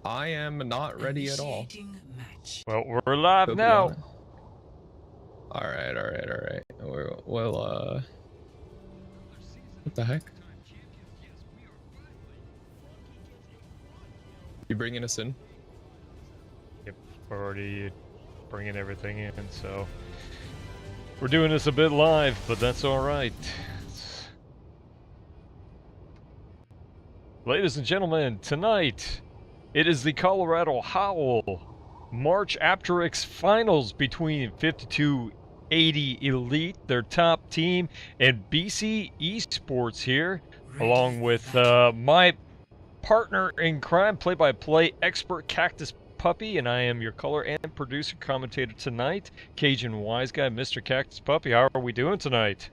I am not ready at all. Well, we're live To be now. honest. All right. Well, what the heck? You bringing us in? Yep, we're already bringing everything in, so we're doing this a bit live, but that's all right. Ladies and gentlemen, tonight it is the Colorado Howl March Apteryx Finals between 5280 Elite, their top team, and BC Esports here, along with my partner in crime, play-by-play expert Cactus Puppy, and I am your color and producer commentator tonight, Cajun Wise Guy, Mr. Cactus Puppy. How are we doing tonight?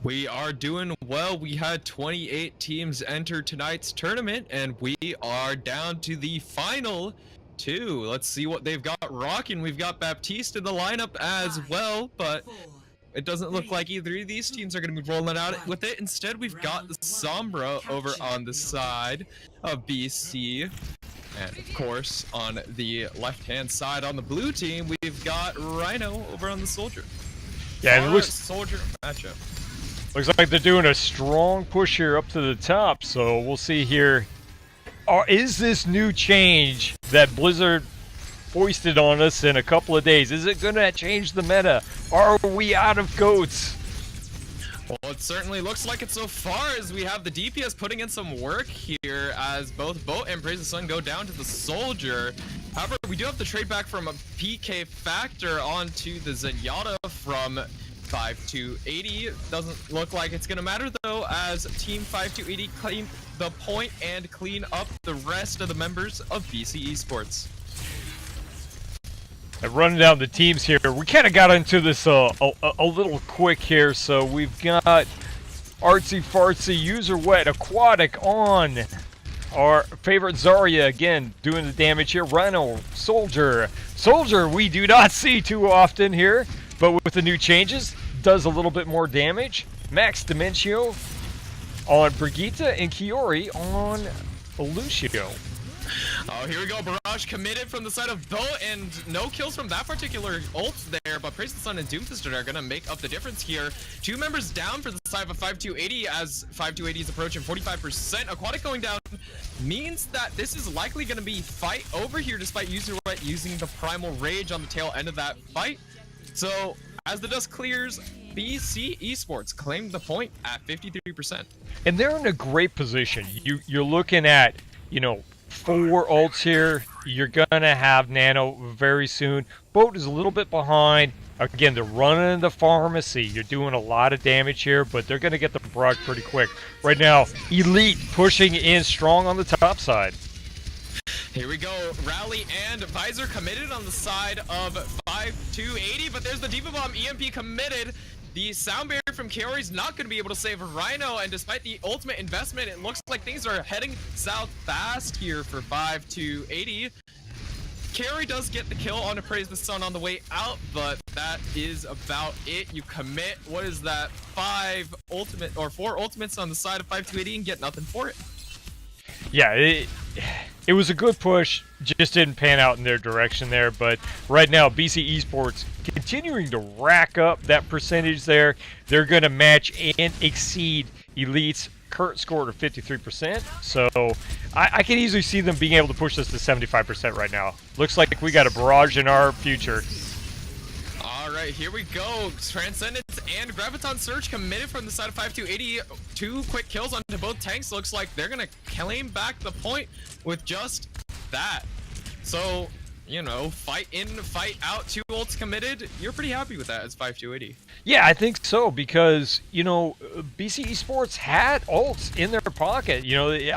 We are doing well. We had 28 teams enter tonight's tournament, and we are down to the final two. Let's see what they've got rocking. We've got Baptiste in the lineup as well, but it doesn't look like either of these teams are going to be rolling out with it. Instead, we've got the Sombra over on the side of BC. And of course, on the left-hand side on the blue team, we've got Rhino over on the Soldier. Yeah, it looks Soldier matchup. Looks like they're doing a strong push here up to the top, so we'll see here. Is this new change that Blizzard foisted on us in a couple of days, is it going to change the meta? Are we out of goats? Well, it certainly looks like it so far, as we have the DPS putting in some work here as both Boat and Praise the Sun go down to the Soldier. However, we do have to trade back from a PK Factor onto the Zenyatta from 5280. Doesn't look like it's gonna matter though, as Team 5280 claim the point and clean up the rest of the members of BC Esports. Running down the teams here, we kind of got into this a little quick here. So we've got Artsy Fartsy, User Wet, Aquatic on. Our favorite Zarya again doing the damage here. Rhino, Soldier, we do not see too often here, but with the new changes, does a little bit more damage. Max Dementio on Brigitte and Kiori on Lucio. Oh, here we go. Barrage committed from the side of Bo, and no kills from that particular ult there, but Praise the Sun and Doomfist are going to make up the difference here. Two members down for the side of 5280 as 5280 is approaching 45%. Aquatic going down means that this is likely going to be fight over here, despite User Wet using the Primal Rage on the tail end of that fight. So, as the dust clears, BC Esports claimed the point at 53%. And they're in a great position. You're looking at, 4 ults here. You're gonna have Nano very soon. Boat is a little bit behind. Again, they're running the pharmacy. You're doing a lot of damage here, but they're gonna get the barrage pretty quick. Right now, Elite pushing in strong on the top side. Here we go. Rally and Visor committed on the side of 5280, but there's the Diva Bomb EMP committed. The sound barrier from Kiori's not going to be able to save Rhino, and despite the ultimate investment, it looks like things are heading south fast here for 5280. Kiori does get the kill on Praise the Sun on the way out, but that is about it. You commit, what is that, 4 ultimates on the side of 5280 and get nothing for it. Yeah, it was a good push, just didn't pan out in their direction there, but right now BC Esports continuing to rack up that percentage there. They're going to match and exceed Elite's current score to 53%, so I can easily see them being able to push this to 75% right now. Looks like we got a barrage in our future. Alright, here we go. Transcendence and Graviton Surge committed from the side of 5280. 2 quick kills onto both tanks. Looks like they're gonna claim back the point with just that. So, fight in, fight out, 2 ults committed. You're pretty happy with that as 5280. Yeah, I think so, because, BC Esports had ults in their pocket.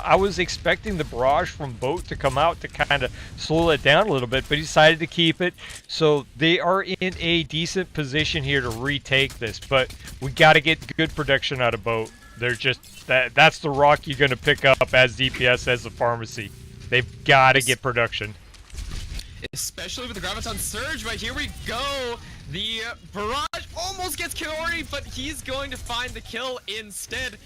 I was expecting the barrage from Boat to come out to kind of slow it down a little bit, but he decided to keep it. So they are in a decent position here to retake this, but we got to get good production out of Boat. They're just, that's the rock you're going to pick up as DPS, as the pharmacy. They've got to get production. Especially with the Graviton Surge, but here we go. The barrage almost gets Kiori, but he's going to find the kill instead.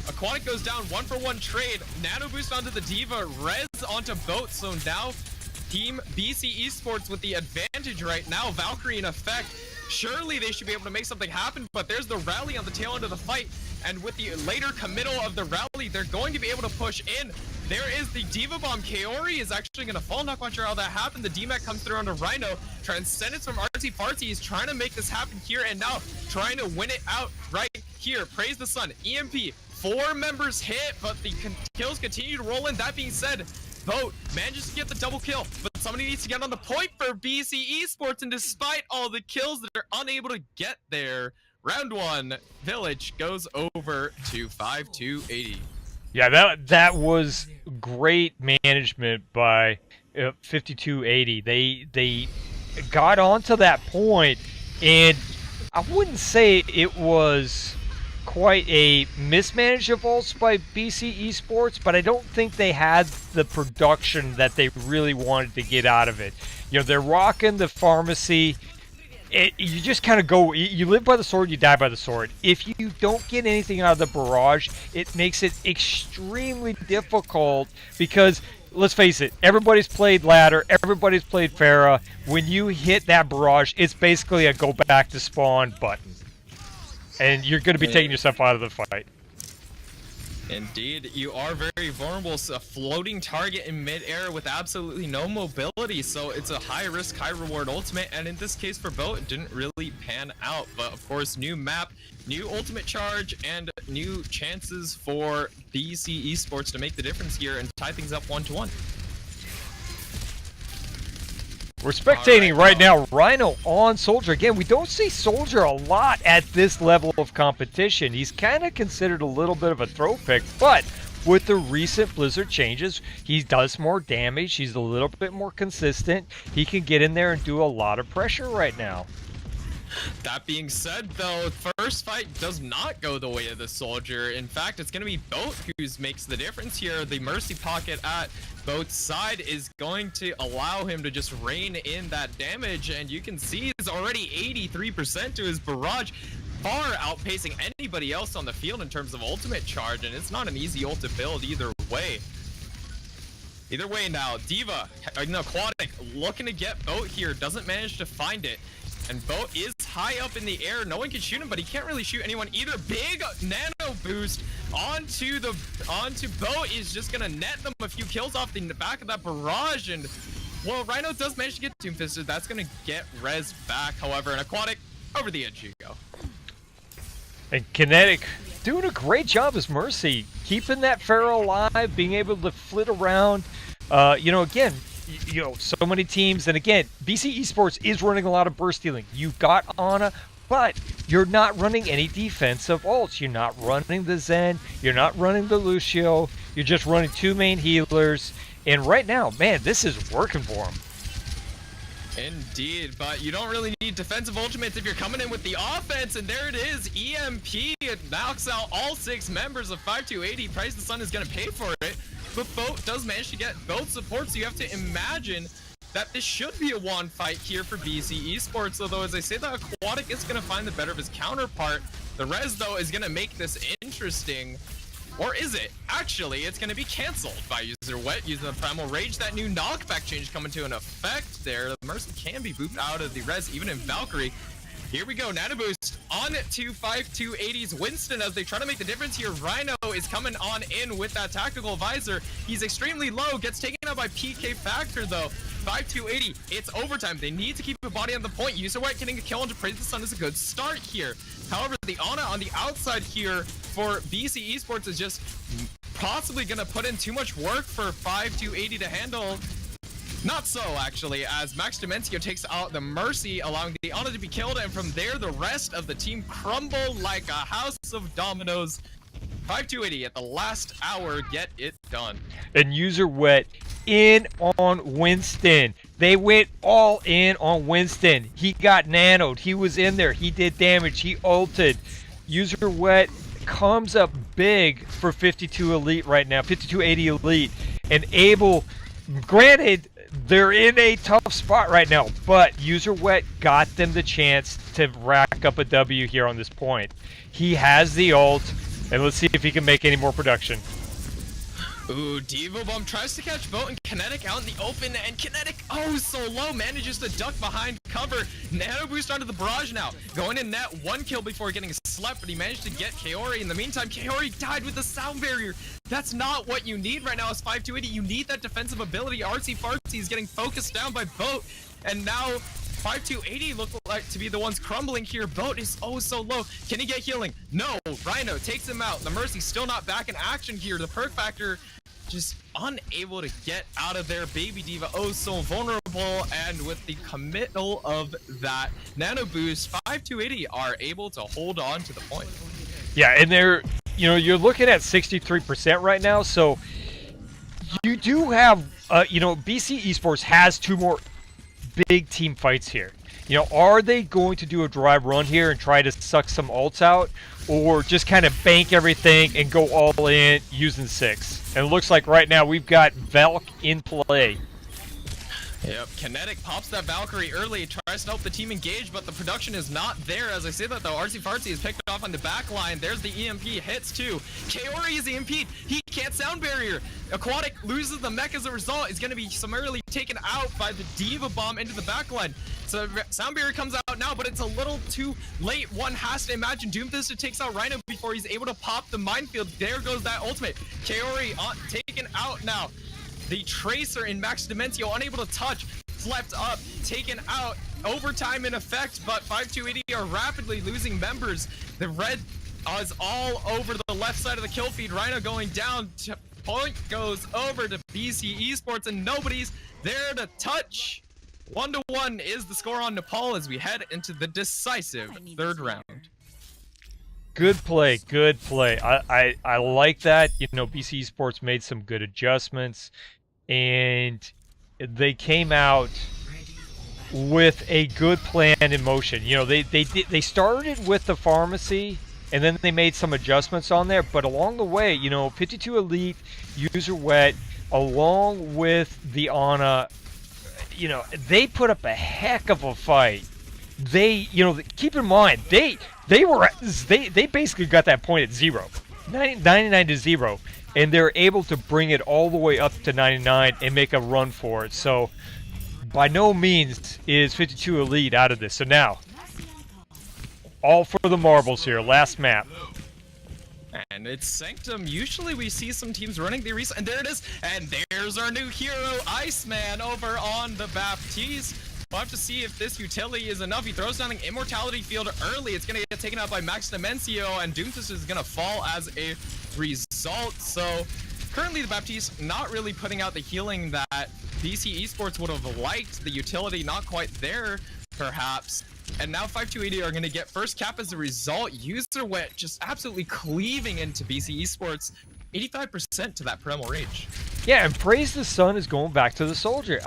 Aquatic goes down, 1-for-1 trade. Nano boost onto the Diva, res onto Boat. So now Team BC Esports with the advantage right now. Valkyrie in effect. Surely they should be able to make something happen, but there's the rally on the tail end of the fight. And with the later committal of the rally, they're going to be able to push in. There is the Diva Bomb. Kaori is actually going to fall. Not quite sure how that happened. The DMAC comes through onto Rhino. Transcendence from Artsy Fartsy is trying to make this happen here and now. Trying to win it out right here. Praise the sun. EMP. 4 members hit, but the kills continue to roll in. That being said, Boat manages to get the double kill, but somebody needs to get on the point for BC Esports, and despite all the kills, they're unable to get there. Round 1, Village goes over to 5280. Yeah, that was great management by 5280. They got onto that point, and I wouldn't say it was quite a mismanaged of ults by BC Esports, but I don't think they had the production that they really wanted to get out of it. You know, they're rocking the pharmacy. You just kind of go, you live by the sword, you die by the sword. If you don't get anything out of the barrage, it makes it extremely difficult because, let's face it, everybody's played ladder, everybody's played Pharah. When you hit that barrage, it's basically a go back to spawn button. And you're going to be taking yourself out of the fight. Indeed, you are very vulnerable. It's a floating target in mid-air with absolutely no mobility, so it's a high-risk, high-reward ultimate, and in this case for Boat, it didn't really pan out. But of course, new map, new ultimate charge, and new chances for BC Esports to make the difference here and tie things up 1-1. We're spectating right now Rhino on Soldier. Again, we don't see Soldier a lot at this level of competition. He's kind of considered a little bit of a throw pick, but with the recent Blizzard changes, he does more damage. He's a little bit more consistent. He can get in there and do a lot of pressure right now. That being said, though, first fight does not go the way of the Soldier. In fact, it's going to be Boat who makes the difference here. The Mercy Pocket at Boat's side is going to allow him to just rein in that damage, and you can see he's already 83% to his barrage, far outpacing anybody else on the field in terms of ultimate charge, and it's not an easy ult to build either way. Either way now, Diva, Aquatic, looking to get Boat here, doesn't manage to find it. And Boat is high up in the air. No one can shoot him, but he can't really shoot anyone either. Big nano boost onto Boat is just gonna net them a few kills off the back of that barrage. And well, Rhino does manage to get Doom Fisted. That's gonna get res back. However, an Aquatic, over the edge you go. And Kinetic doing a great job as Mercy, keeping that Pharaoh alive, being able to flit around. You know, again, so many teams, and again, BC Esports is running a lot of burst healing. You've got Ana, but you're not running any defensive ults. You're not running the Zen, you're not running the Lucio, you're just running 2 main healers, and right now, man, this is working for them. Indeed, but you don't really need defensive ultimates if you're coming in with the offense, and there it is, EMP, it knocks out all 6 members of 5280. Praise the Sun is going to pay for it, but Boat does manage to get both supports, so you have to imagine that this should be a one fight here for BC Esports, although as I say that, Aquatic is going to find the better of his counterpart. The res, though, is going to make this interesting. Or is it? Actually, it's going to be canceled by User Wet using the Primal Rage. That new knockback change coming to an effect there. The Mercy can be booped out of the res, even in Valkyrie. Here we go, Nano Boost on to 5280's Winston as they try to make the difference here. Rhino is coming on in with that tactical visor. He's extremely low, gets taken out by PK Factor though. 5280, it's overtime. They need to keep a body on the point. User White getting a kill onto Praise the Sun is a good start here. However, the Ana on the outside here for BC Esports is just possibly going to put in too much work for 5280 to handle. Not so, actually, as Max Dementio takes out the Mercy, allowing the Ana to be killed, and from there, the rest of the team crumble like a house of dominoes. 5280 at the last hour, get it done. And User Wet in on Winston. They went all in on Winston. He got nanoed. He was in there. He did damage. He ulted. User Wet comes up big for 52 Elite right now, 5280 Elite, and able, granted, they're in a tough spot right now, but User Wet got them the chance to rack up a W here on this point. He has the ult. And let's see if he can make any more production. Ooh, Devo Bomb tries to catch Boat and Kinetic out in the open, and Kinetic, oh, so low, manages to duck behind cover. Nano Boost onto the barrage now. Going in net, 1 kill before getting slept, but he managed to get Kaori. In the meantime, Kaori died with the sound barrier. That's not what you need right now as 5280. You need that defensive ability. Artsy Fartsy is getting focused down by Boat, and now 5280 look like to be the ones crumbling here. Boat is oh so low. Can he get healing? No. Rhino takes him out. The Mercy still not back in action here. The perk factor just unable to get out of there. Baby D.Va oh so vulnerable, and with the committal of that nano boost, 5280 are able to hold on to the point. Yeah, and they're, you know, you're looking at 63% right now, so you do have, you know, BC Esports has 2 more big team fights here. You know, are they going to do a drive run here and try to suck some ults out, or just kind of bank everything and go all in using 6? And it looks like right now we've got Valk in play. Yep, Kinetic pops that Valkyrie early, tries to help the team engage, but the production is not there. As I say that though, Artsy Fartsy is picked off on the back line. There's the EMP, hits too. Kaori is EMP'd, he can't sound barrier. Aquatic loses the mech as a result, is going to be summarily taken out by the D.Va Bomb into the back line. So sound barrier comes out now, but it's a little too late. One has to imagine Doomfist takes out Rhino before he's able to pop the minefield. There goes that ultimate. Kaori taken out now. The Tracer in Max Dementio unable to touch, slept up, taken out, overtime in effect, but 5280 are rapidly losing members. The red is all over the left side of the kill feed. Rhino going down, point goes over to BC Esports, and nobody's there to touch. 1-1 is the score on Nepal as we head into the decisive 3rd round. Good play, good play. I like that. You know, BC Esports made some good adjustments, and they came out with a good plan in motion. You know, they started with the pharmacy, and then they made some adjustments on there. But along the way, you know, 52 Elite, User Wet, along with the Ana, you know, they put up a heck of a fight. They, you know, keep in mind, they basically got that point at 0, 99 to 0, and they're able to bring it all the way up to 99 and make a run for it. So by no means is 52 Elite out of this. So now, all for the marbles here, last map. And it's Sanctum. Usually we see some teams running the reset, and there it is. And there's our new hero, Iceman, over on the Baptiste. We'll have to see if this utility is enough. He throws down an Immortality Field early. It's going to get taken out by Max Dementio, and Doomfist is going to fall as a result. So currently the Baptiste not really putting out the healing that BC Esports would have liked. The utility not quite there, perhaps. And now 5280 are going to get first cap as a result. User Wet just absolutely cleaving into BC Esports. 85% to that primal rage. Yeah, and Praise the Sun is going back to the Soldier.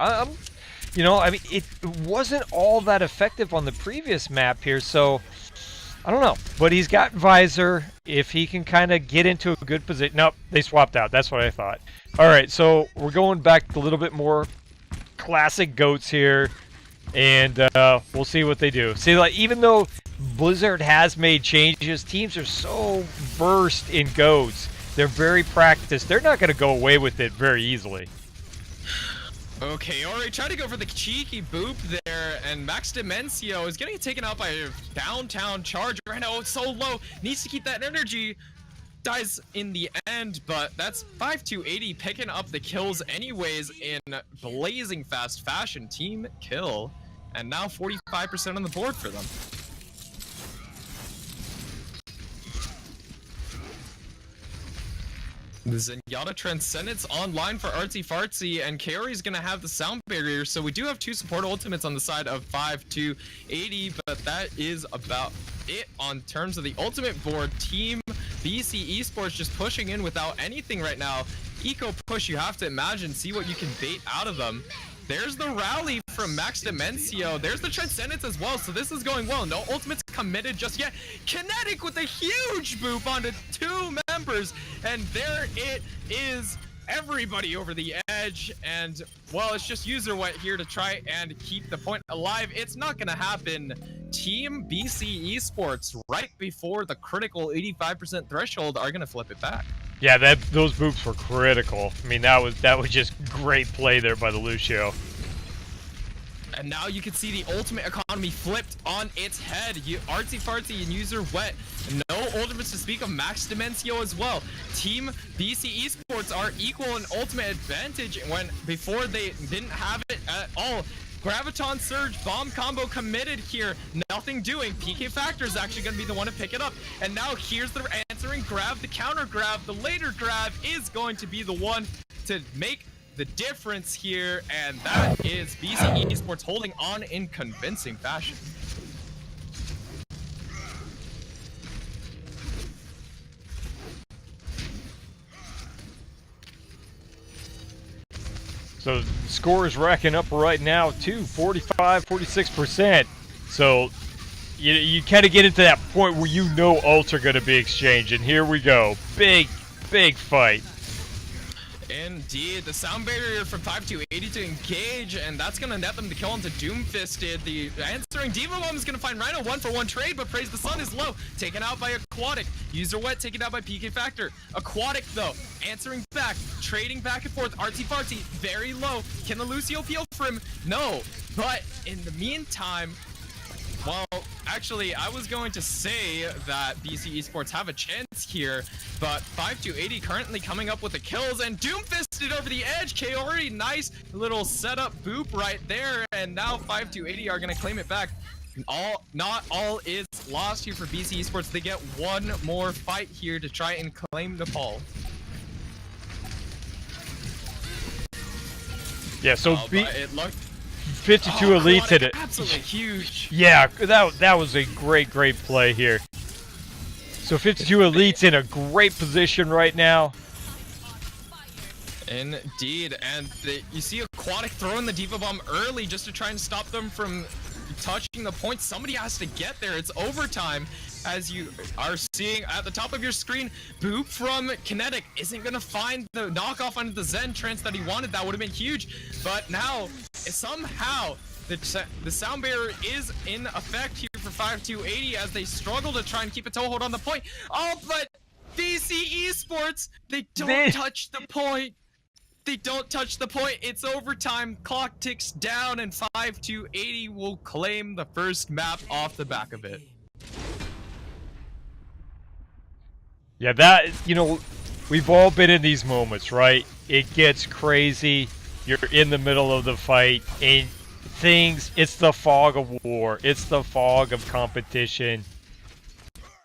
You know, I mean, it wasn't all that effective on the previous map here, so I don't know. But he's got Visor. If he can kind of get into a good position. Nope, they swapped out. That's what I thought. All right, so we're going back a little bit more classic GOATs here, and we'll see what they do. See, like, even though Blizzard has made changes, teams are so versed in GOATs. They're very practiced. They're not going to go away with it very easily. Okay, Ori tried to go for the cheeky boop there, and Max Dementio is getting taken out by a downtown charger. I know, it's so low, needs to keep that energy. Dies in the end, but that's 5280 picking up the kills anyways in blazing fast fashion. Team kill, and now 45% on the board for them. The Zenyatta Transcendence online for Artsy Fartsy, and Kaori's gonna have the sound barrier, so we do have 2 support ultimates on the side of 5280, but that is about it on terms of the ultimate board. Team BC Esports just pushing in without anything right now. Eco push, you have to imagine, see what you can bait out of them. There's the rally from Max Dementio. There's the Transcendence as well, so this is going well. No ultimates committed just yet. Kinetic with a huge boop onto 2 members, and there it is. everybody over the edge, and well, it's just user wet here to try and keep the point alive. It's not gonna happen. Team BC Esports, right before the critical 85% threshold, are gonna flip it back. Yeah, those boops were critical. I mean, that was just great play there by the Lucio. And now you can see the ultimate economy flipped on its head. Artsy Fartsy and User Wet. No ultimates to speak of Max Dimencio as well. Team BC Esports are equal in ultimate advantage when before they didn't have it at all. Graviton Surge, bomb combo committed here. Nothing doing. PK Factor is actually going to be the one to pick it up. And now here's the answering grab, the counter grab. The later grab is going to be the one to make the difference here, and that is BC Esports holding on in convincing fashion. So score is racking up right now too, 45-46%. So you kind of get into that point where you know ults are going to be exchanged, and here we go, big fight. Indeed, the sound barrier from 5280 to engage, and that's going to net them to kill into Doomfisted. The answering Diva Bomb is going to find Rhino 1-for-1 trade, but Praise the Sun is low. Taken out by Aquatic. User Wet taken out by PK Factor. Aquatic, though, answering back, trading back and forth. Artsy Fartsy, very low. Can the Lucio peel for him? No. But in the meantime, well, actually, I was going to say that BC Esports have a chance here, but 5280 currently coming up with the kills, and Doomfisted over the edge. Kaori, nice little setup boop right there, and now 5280 are going to claim it back. Not all is lost here for BC Esports. They get one more fight here to try and claim Nepal. Yeah, so it looked 52 Elite hit it. Absolutely huge. Yeah, that was a great play here. So 52 Elite's in a great position right now. Indeed, and you see Aquatic throwing the Diva Bomb early just to try and stop them from touching the point. Somebody has to get there. It's overtime, as you are seeing at the top of your screen. Boop from Kinetic isn't going to find the knockoff onto the Zen trance that he wanted. That would have been huge, but now somehow the sound barrier is in effect here for 5280 as they struggle to try and keep a toehold on the point. Oh, but BC Esports, they don't touch the point. They don't touch the point. It's overtime. Clock ticks down, and 5280 will claim the first map off the back of it. Yeah, that, you know, we've all been in these moments, right? It gets crazy. You're in the middle of the fight, and it's the fog of war. It's the fog of competition.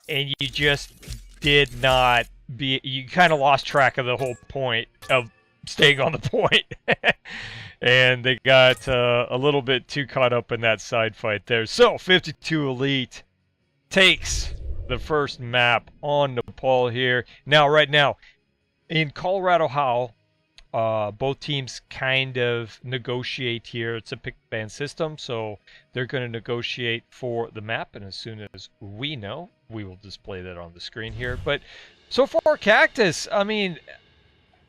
And you just you kind of lost track of the whole point of staying on the point. And they got a little bit too caught up in that side fight there. So 52 Elite takes the first map on Nepal here. Now, right now, in Colorado Howl, both teams kind of negotiate here. It's a pick ban system, so they're going to negotiate for the map, and as soon as we know, we will display that on the screen here. But so far, Cactus, I mean,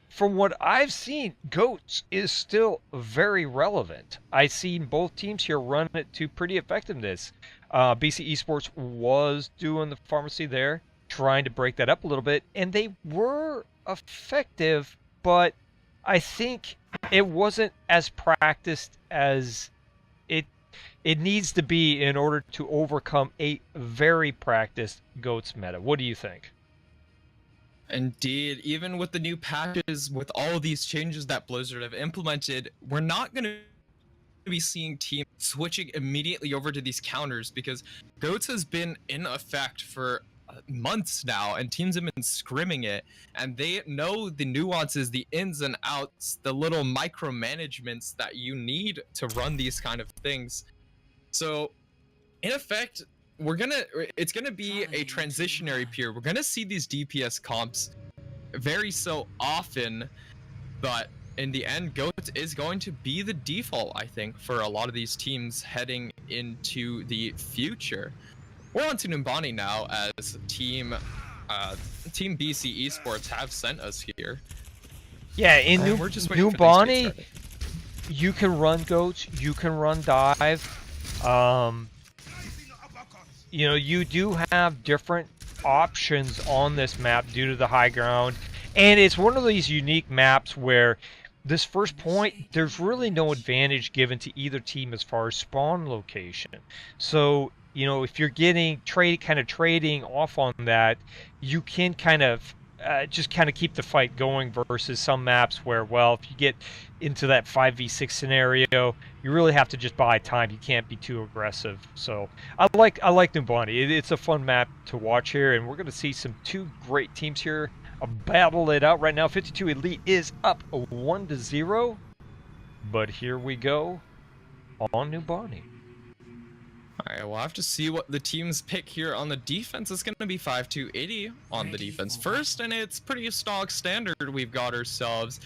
from what I've seen, Goats is still very relevant. I've seen both teams here run it to pretty effectiveness. BC Esports was doing the pharmacy there, trying to break that up a little bit, and they were effective, but I think it wasn't as practiced as it needs to be in order to overcome a very practiced Goats meta. What do you think? Indeed, even with the new patches, with all of these changes that Blizzard have implemented, we're not going to be seeing teams switching immediately over to these counters, because Goats has been in effect for months now, and teams have been scrimming it, and they know the nuances, the ins and outs, the little micromanagements that you need to run these kind of things. So in effect, it's gonna be a transitionary period. We're gonna see these DPS comps very so often, but in the end, Goats is going to be the default, I think, for a lot of these teams heading into the future. We're on to Numbani now, as Team BC Esports have sent us here. Yeah, in We're just waiting New for these to get Bonnie, started. you can run goats, you can run dive. You know, you do have different options on this map due to the high ground. And it's one of these unique maps where this first point, there's really no advantage given to either team as far as spawn location. So, you know, if you're getting trading off on that, you can kind of just kind of keep the fight going versus some maps where, well, if you get into that 5v6 scenario, you really have to just buy time. You can't be too aggressive. So I like New Bonnie. It's a fun map to watch here, and we're going to see two great teams here battle it out right now. 52 Elite is up 1-0, but here we go on New Bonnie. Alright, we'll have to see what the teams pick here on the defense. It's going to be 5280 on the defense first, and it's pretty stock standard. We've got ourselves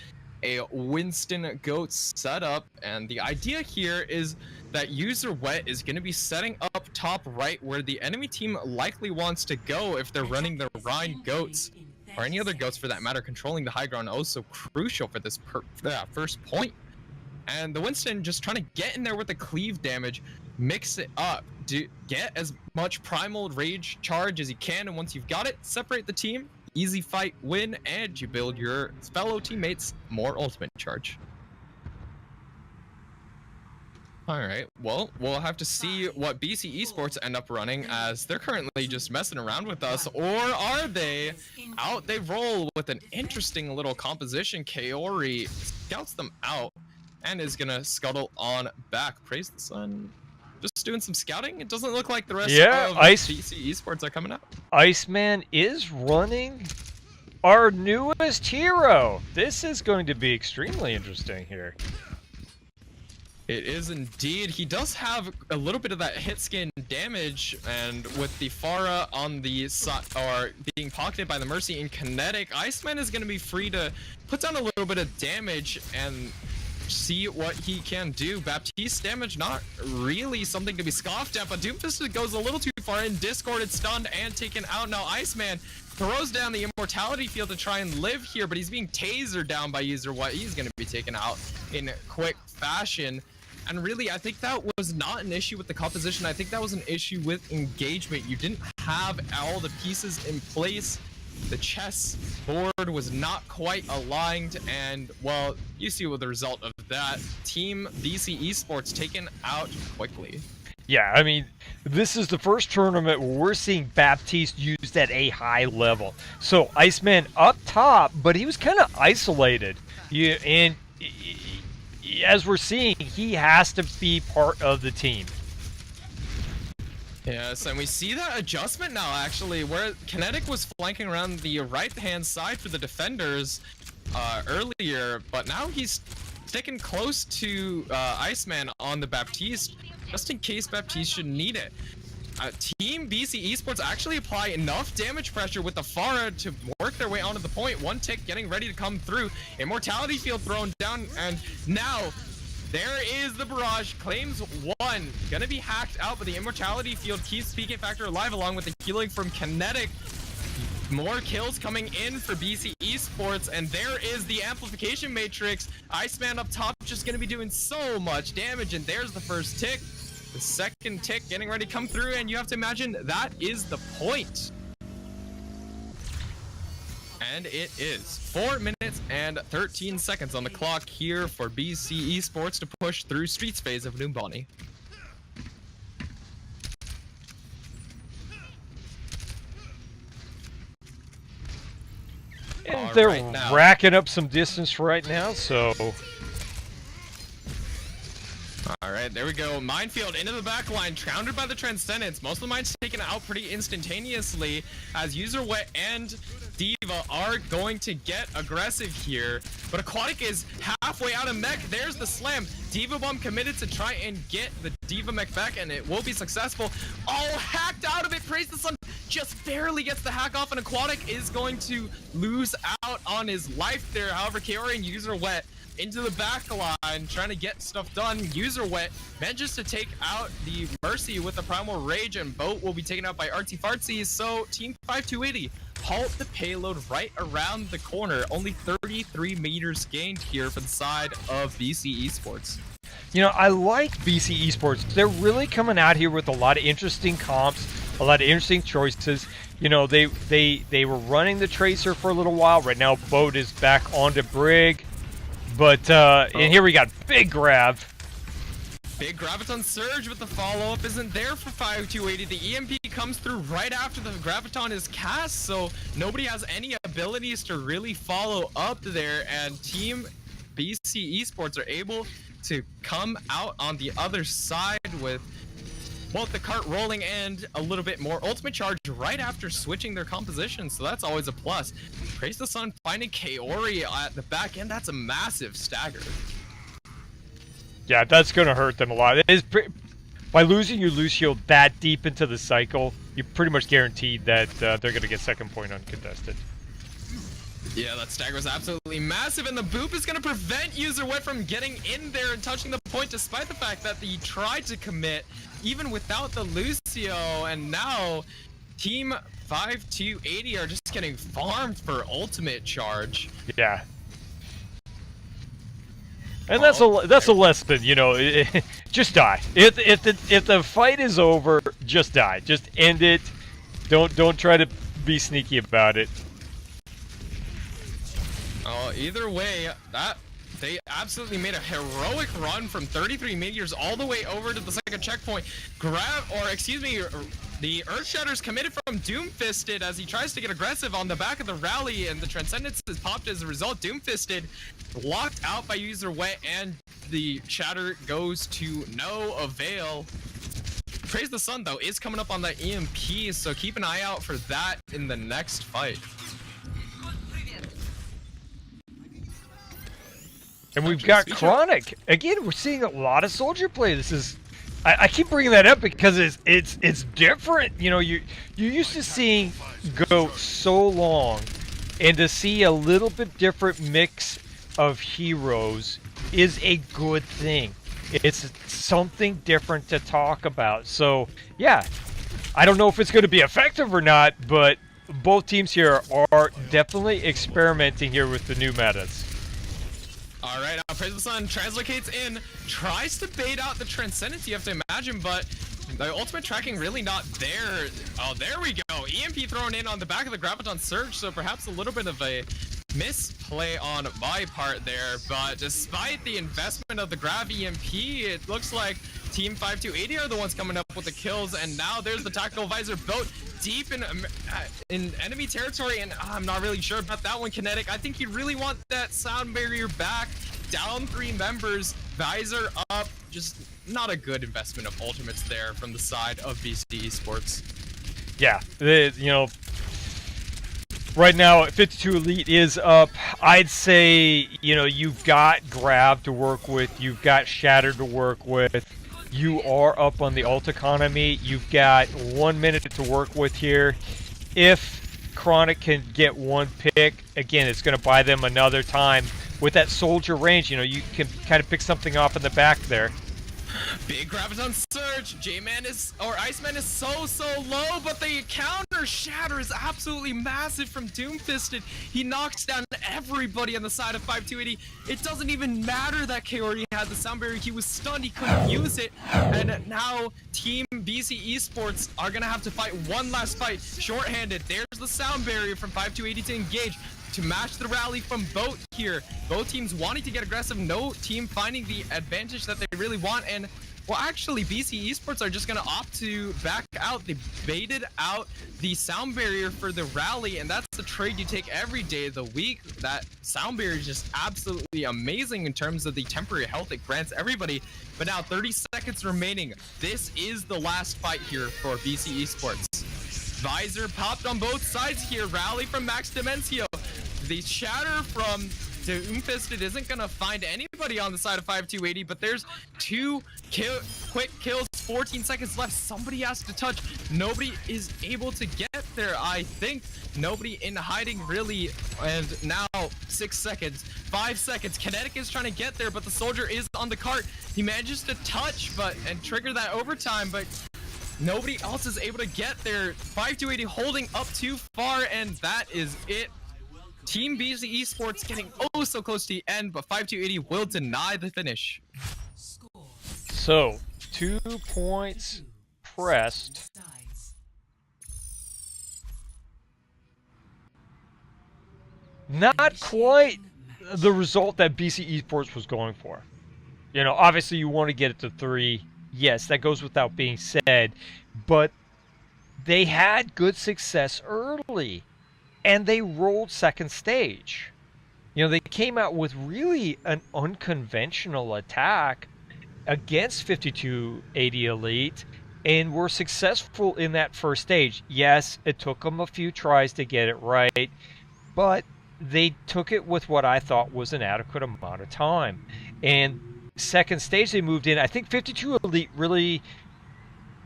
a Winston Goat setup, and the idea here is that User Wet is going to be setting up top right where the enemy team likely wants to go if they're running the Rhine Goats, or any other goats for that matter. Controlling the high ground also crucial for this first point. And the Winston just trying to get in there with the cleave damage, mix it up, get as much primal rage charge as you can, and once you've got it, separate the team, easy fight win, and you build your fellow teammates more ultimate charge. Alright, well, we'll have to see what BC Esports end up running, as they're currently just messing around with us, or are they out? They roll with an interesting little composition. Kaori scouts them out and is gonna scuttle on back. Praise the sun. Just doing some scouting. It doesn't look like the rest of BC Esports are coming out. Iceman is running our newest hero. This is going to be extremely interesting here. It is indeed. He does have a little bit of that hit skin damage, and with the Pharah on the side, or being pocketed by the Mercy in kinetic, Iceman is going to be free to put down a little bit of damage and see what he can do. Baptiste damage, not really something to be scoffed at, but Doomfist goes a little too far in. Discorded, stunned, and taken out. Now Iceman throws down the immortality field to try and live here, but he's being tasered down by User What. He's going to be taken out in quick fashion. And really, I think that was not an issue with the composition. I think that was an issue with engagement. You didn't have all the pieces in place. The chess board was not quite aligned, and, well, you see what the result of that. Team BC Esports taken out quickly. Yeah, I mean, this is the first tournament where we're seeing Baptiste used at a high level. So, Iceman up top, but he was kind of isolated. And as we're seeing, he has to be part of the team. Yes, and we see that adjustment now, actually, where Kinetic was flanking around the right-hand side for the defenders earlier, but now he's sticking close to Iceman on the Baptiste, just in case Baptiste should need it. Team BC Esports actually apply enough damage pressure with the Pharah to work their way onto the point. One tick getting ready to come through. Immortality field thrown down, and now there is the barrage. Claims one. Gonna be hacked out, but the immortality field keeps PK Factor alive along with the healing from Kinetic. More kills coming in for BC Esports, and there is the amplification matrix. Iceman up top just gonna be doing so much damage, and there's the first tick. The second tick getting ready to come through, and you have to imagine that is the point. And it is 4 minutes and 13 seconds on the clock here for BC Esports to push through Streets phase of New Bonnie. And they're racking up some distance right now, so... Alright, there we go. Minefield into the back line, countered by the Transcendence. Most of the mines taken out pretty instantaneously, as User Wet and Diva are going to get aggressive here. But Aquatic is halfway out of mech. There's the slam. Diva Bomb committed to try and get the Diva mech back, and it will be successful. All hacked out of it. Praise the Sun just barely gets the hack off, and Aquatic is going to lose out on his life there. However, Kaori and User Wet into the back line, trying to get stuff done. User Wet manages to take out the Mercy with the Primal Rage, and Boat will be taken out by Artsy Fartsy. So Team 5280 halt the payload right around the corner. Only 33 meters gained here for the side of BC Esports. You know, I like BC Esports. They're really coming out here with a lot of interesting comps, a lot of interesting choices. You know, they were running the Tracer for a little while. Right now, Boat is back onto Brig. But, and here we got big grab. Big Graviton Surge with the follow-up isn't there for 5280. The EMP comes through right after the Graviton is cast, so nobody has any abilities to really follow up there, and Team BC Esports are able to come out on the other side with both the cart rolling and a little bit more ultimate charge right after switching their composition, so that's always a plus. Praise the Sun finding Kaori at the back end. That's a massive stagger. Yeah, that's going to hurt them a lot. By losing your Lucio that deep into the cycle, you're pretty much guaranteed that they're going to get second point uncontested. Yeah, that stagger was absolutely massive, and the boop is going to prevent User Wet from getting in there and touching the point, despite the fact that he tried to commit even without the Lucio, and now Team 5280 are just getting farmed for ultimate charge. Yeah. And that's a lesson, you know. Just die. If the fight is over, just die. Just end it. Don't try to be sneaky about it. Either way, they absolutely made a heroic run from 33 meters all the way over to the second checkpoint. The Earthshatter's committed from Doomfisted as he tries to get aggressive on the back of the rally, and the Transcendence is popped as a result. Doomfisted locked out by User Wet, and the Shatter goes to no avail. Praise the Sun, though, is coming up on the EMP, so keep an eye out for that in the next fight. And we've got Chronic. Again, we're seeing a lot of soldier play. This is... I keep bringing that up because it's different. You know, you're used to seeing go so long, and to see a little bit different mix of heroes is a good thing. It's something different to talk about. So, yeah, I don't know if it's going to be effective or not, but both teams here are definitely experimenting here with the new metas. All right, Praise the Sun translocates in, tries to bait out the Transcendence, you have to imagine, but the ultimate tracking really not there. Oh, there we go. EMP thrown in on the back of the Graviton Surge, so perhaps a little bit of a misplay on my part there, but despite the investment of the Grav EMP, it looks like Team 5280 are the ones coming up with the kills, and now there's the Tactical Visor Boat deep in enemy territory, and I'm not really sure about that one, Kinetic. I think you really want that sound barrier back. Down 3 members, Visor up, just not a good investment of ultimates there from the side of BC Esports. Yeah, you know, right now 52 Elite is up. I'd say, you know, you've got Grav to work with, you've got Shatter to work with. You are up on the ult economy. You've got 1 minute to work with here. If Chronic can get one pick, again, it's going to buy them another time. With that soldier range, you know, you can kind of pick something off in the back there. Big Graviton Surge. J-Man is, or Iceman is so low, but the counter shatter is absolutely massive from Doomfisted. He knocks down everybody on the side of 5280. It doesn't even matter that Kaori had the sound barrier. He was stunned. He couldn't use it. And now Team BC Esports are going to have to fight one last fight. Shorthanded. There's the sound barrier from 5280 to engage. To match the rally from Boat here. Both teams wanting to get aggressive, no team finding the advantage that they really want, and well, actually BC Esports are just going to opt to back out. They baited out the sound barrier for the rally, and that's the trade you take every day of the week. That sound barrier is just absolutely amazing in terms of the temporary health it grants everybody. But now 30 seconds remaining. This is the last fight here for BC Esports. Visor popped on both sides here. Rally from Max Demencio. The shatter from Doomfisted isn't gonna find anybody on the side of 5280, but there's two quick kills, 14 seconds left. Somebody has to touch. Nobody is able to get there, I think. Nobody in hiding, really. And now 6 seconds, 5 seconds. Kinetic is trying to get there, but the soldier is on the cart. He manages to touch and trigger that overtime, but nobody else is able to get there. 5280 holding up too far, and that is it. Team BC Esports getting oh so close to the end, but 5280 will deny the finish. So, 2 points pressed. Not quite the result that BC Esports was going for. You know, obviously you want to get it to 3. Yes, that goes without being said. But they had good success early. And they rolled second stage. You know, they came out with really an unconventional attack against 5280 Elite and were successful in that first stage. Yes, it took them a few tries to get it right, but they took it with what I thought was an adequate amount of time. And second stage they moved in. I think 52 Elite really,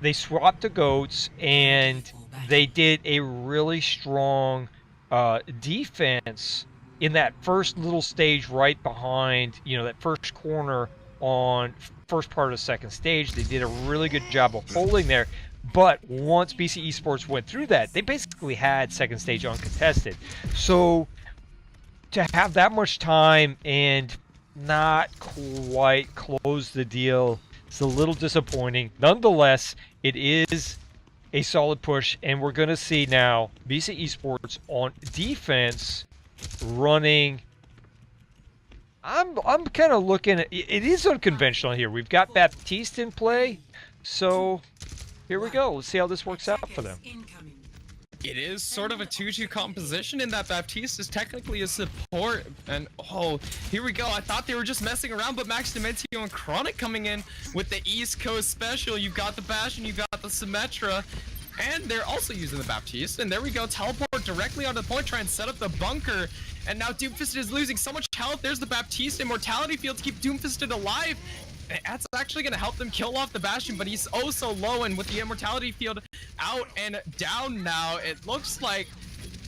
they swapped the goats and they did a really strong defense in that first little stage right behind, you know, that first corner on first part of the second stage. They did a really good job of holding there. But once BC Esports went through that, they basically had second stage uncontested. So to have that much time and not quite close the deal, it's a little disappointing. Nonetheless, it is a solid push, and we're going to see now BC Esports on defense running. I'm kind of looking at it is unconventional here. We've got Baptiste in play, so here we go. Let's see how this works out for them. It is sort of a 2-2 composition in that Baptiste is technically a support. And oh, here we go. I thought they were just messing around, but Max Dementio and Chronic coming in with the East Coast special. You've got the Bastion, you've got the Symmetra, and they're also using the Baptiste. And there we go. Teleport directly onto the point, try and set up the bunker. And now Doomfisted is losing so much health. There's the Baptiste Immortality Field to keep Doomfisted alive. That's actually going to help them kill off the Bastion, but he's oh so low, and with the Immortality Field out and down now, it looks like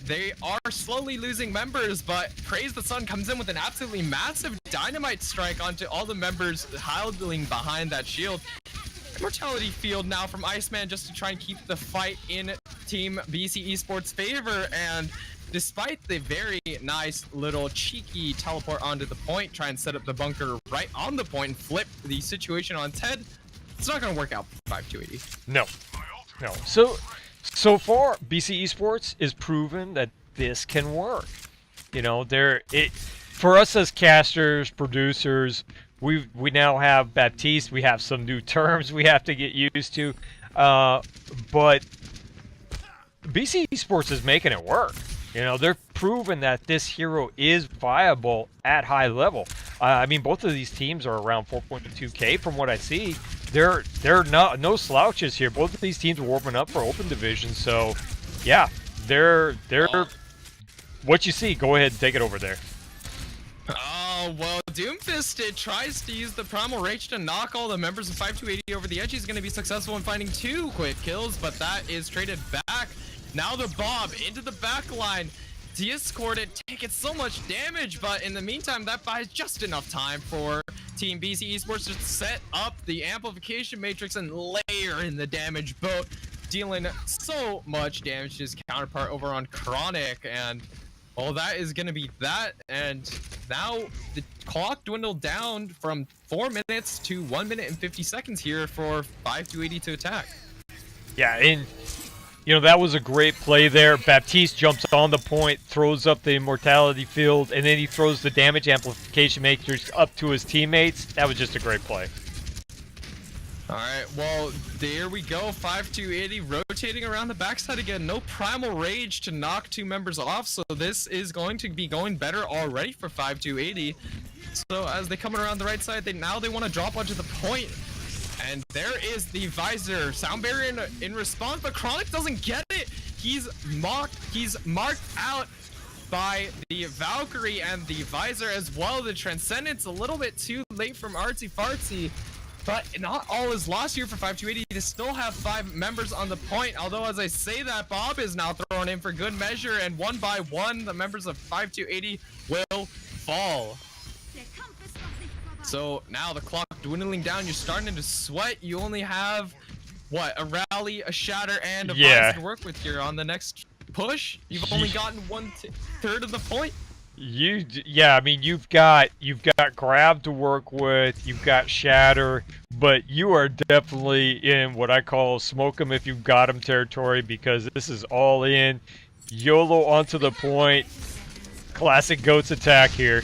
they are slowly losing members, but Praise the Sun comes in with an absolutely massive dynamite strike onto all the members huddling behind that shield. Immortality Field now from Iceman just to try and keep the fight in Team BC Esports' favor, and despite the very nice little cheeky teleport onto the point, try and set up the bunker right on the point and flip the situation on its head, it's not going to work out for 5280. No. So far, BC Esports is proven that this can work. You know, for us as casters, producers, we now have Baptiste. We have some new terms we have to get used to, but BC Esports is making it work. You know, they're proven that this hero is viable at high level. I mean, both of these teams are around 4.2k from what I see. They're no slouches here. Both of these teams are warming up for Open Division. So, yeah, they're what you see. Go ahead and take it over there. Oh, well, Doomfisted tries to use the Primal Rage to knock all the members of 5280 over the edge. He's going to be successful in finding 2 quick kills, but that is traded back. Now the Bob into the back line. Discorded taking so much damage, but in the meantime, that buys just enough time for Team BC Esports to set up the amplification matrix and layer in the damage, both dealing so much damage to his counterpart over on Chronic. And well, that is going to be that. And now the clock dwindled down from 4 minutes to 1 minute and 50 seconds here for 5280 to attack. Yeah, and you know, that was a great play there. Baptiste jumps on the point, throws up the Immortality Field, and then he throws the damage amplification matrix up to his teammates. That was just a great play. All right, well, there we go. 5280 rotating around the backside again. No Primal Rage to knock 2 members off, so this is going to be going better already for 5280. So as they come around the right side, they want to drop onto the point. And there is the Visor. Sound Barrier in response, but Chronic doesn't get it. He's marked out. by the Valkyrie and the Visor as well. The Transcendence a little bit too late from Artsy Fartsy. But not all is lost here for 5280. They still have 5 members on the point. Although, as I say that, Bob is now thrown in for good measure. And one by one, the members of 5280 will fall. So now the clock dwindling down. You're starting to sweat. You only have, what, a rally, a shatter, and a Visor to work with here on the next push. You've only gotten 1/3 of the point. Yeah, I mean, you've got grab to work with, you've got shatter, but you are definitely in what I call smoke 'em if you've got 'em territory, because this is all in, YOLO onto the point, classic GOATS attack here.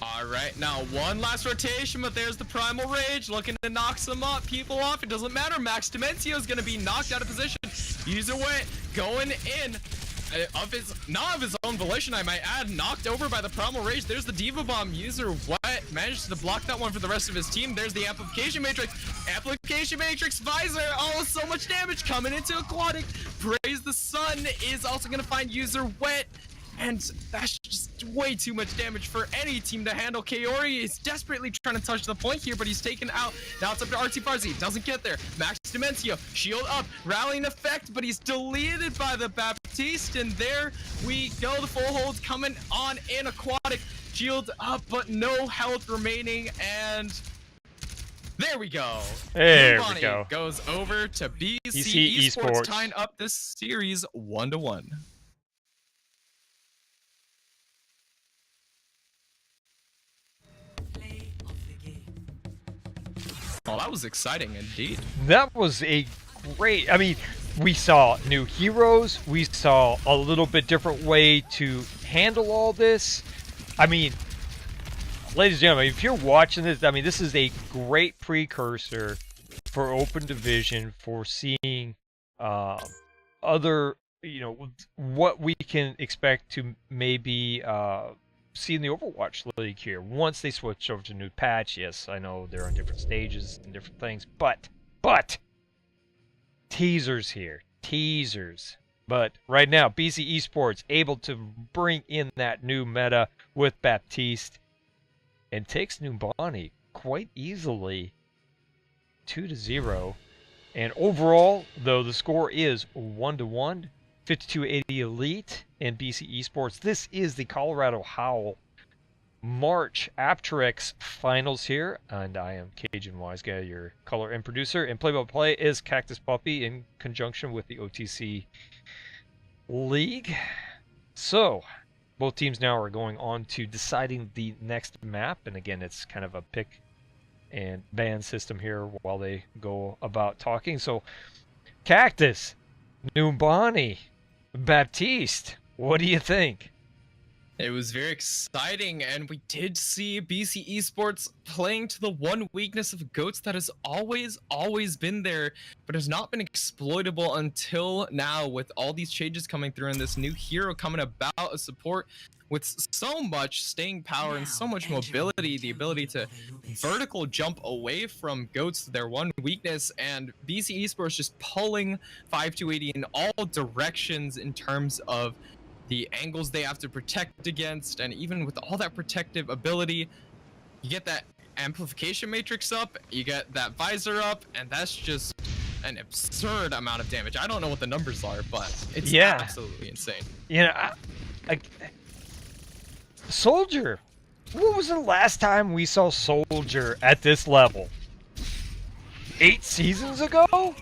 Alright, now one last rotation, but there's the Primal Rage looking to knock some people off. It doesn't matter, Max Dementio is going to be knocked out of position. User Wit going in. Not of his own volition, I might add, knocked over by the Primal Rage. There's the Diva Bomb. User Wet manages to block that one for the rest of his team. There's the Amplification Matrix. Amplification Matrix, Visor. Oh, so much damage coming into Aquatic. Praise the Sun is also going to find User Wet. And that's just way too much damage for any team to handle. Kaori is desperately trying to touch the point here, but he's taken out. Now it's up to Artsy Fartsy. Doesn't get there. Max Dementio, shield up, rallying effect, but he's deleted by the Baptiste. And there we go. The full hold coming on in. Aquatic, shield up, but no health remaining. And there we go. There we go. Goes over to BC Esports, tying up this series 1-1. Oh, that was exciting indeed. That was a great, I mean, we saw new heroes, we saw a little bit different way to handle all this. I mean, ladies and gentlemen, if you're watching this, I mean, this is a great precursor for Open Division, for seeing other, you know, what we can expect to maybe see in the Overwatch League here once they switch over to new patch. Yes, I know they're on different stages and different things, but teasers here, teasers. But right now, BC Esports able to bring in that new meta with Baptiste and takes Numbani quite easily 2-0. And overall, though, the score is 1-1. 5280 Elite and BC Esports. This is the Colorado Howl March Apteryx finals here, and I am Cajun Wise Guy, your color and producer, and play-by-play is Cactus Puppy in conjunction with the OTC League. So, both teams now are going on to deciding the next map, and again, it's kind of a pick and ban system here while they go about talking. So, Cactus, Numbani, Baptiste, what do you think? It was very exciting, and we did see BC Esports playing to the one weakness of GOATS that has always been there, but has not been exploitable until now, with all these changes coming through and this new hero coming about, a support with so much staying power and so much mobility, the ability to vertical jump away from GOATS, their one weakness, and BC Esports just pulling 5280 in all directions in terms of the angles they have to protect against, and even with all that protective ability, you get that amplification matrix up, you get that visor up, and that's just an absurd amount of damage. I don't know what the numbers are, but it's absolutely insane. You know, Soldier, what was the last time we saw Soldier at this level? 8 seasons ago?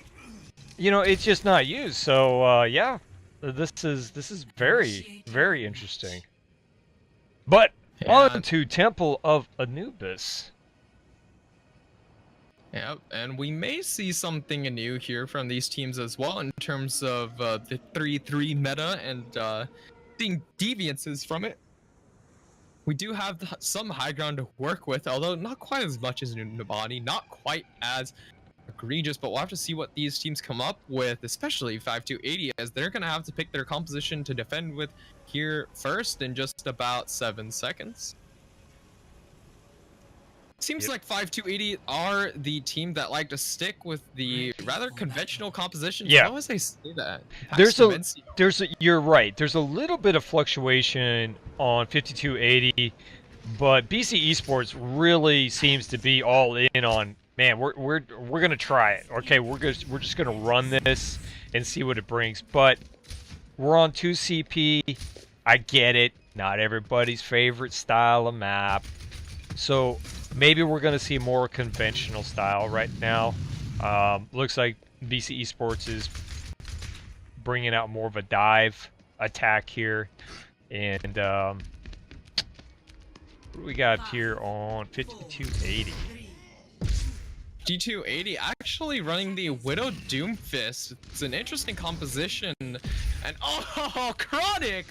You know, it's just not used. So yeah, this is very, very interesting. But on to Temple of Anubis. Yeah, and we may see something new here from these teams as well in terms of the 3-3 meta and seeing deviances from it. We do have some high ground to work with, although not quite as much as Numbani, not quite as egregious, but we'll have to see what these teams come up with, especially 5280, as they're going to have to pick their composition to defend with here first in just about 7 seconds. Seems like 5280 are the team that like to stick with the rather conventional compositions. Yeah. I always say that. You're right. There's a little bit of fluctuation on 5280, but BC Esports really seems to be all in on, man, we're gonna try it. Okay, we're just gonna run this and see what it brings. But we're on 2 CP. I get it. Not everybody's favorite style of map. So maybe we're going to see more conventional style right now. Looks like BC Esports is bringing out more of a dive attack here. And what do we got up here on 5280? D280 actually running the Widow Doomfist. It's an interesting composition. And oh, Chronic!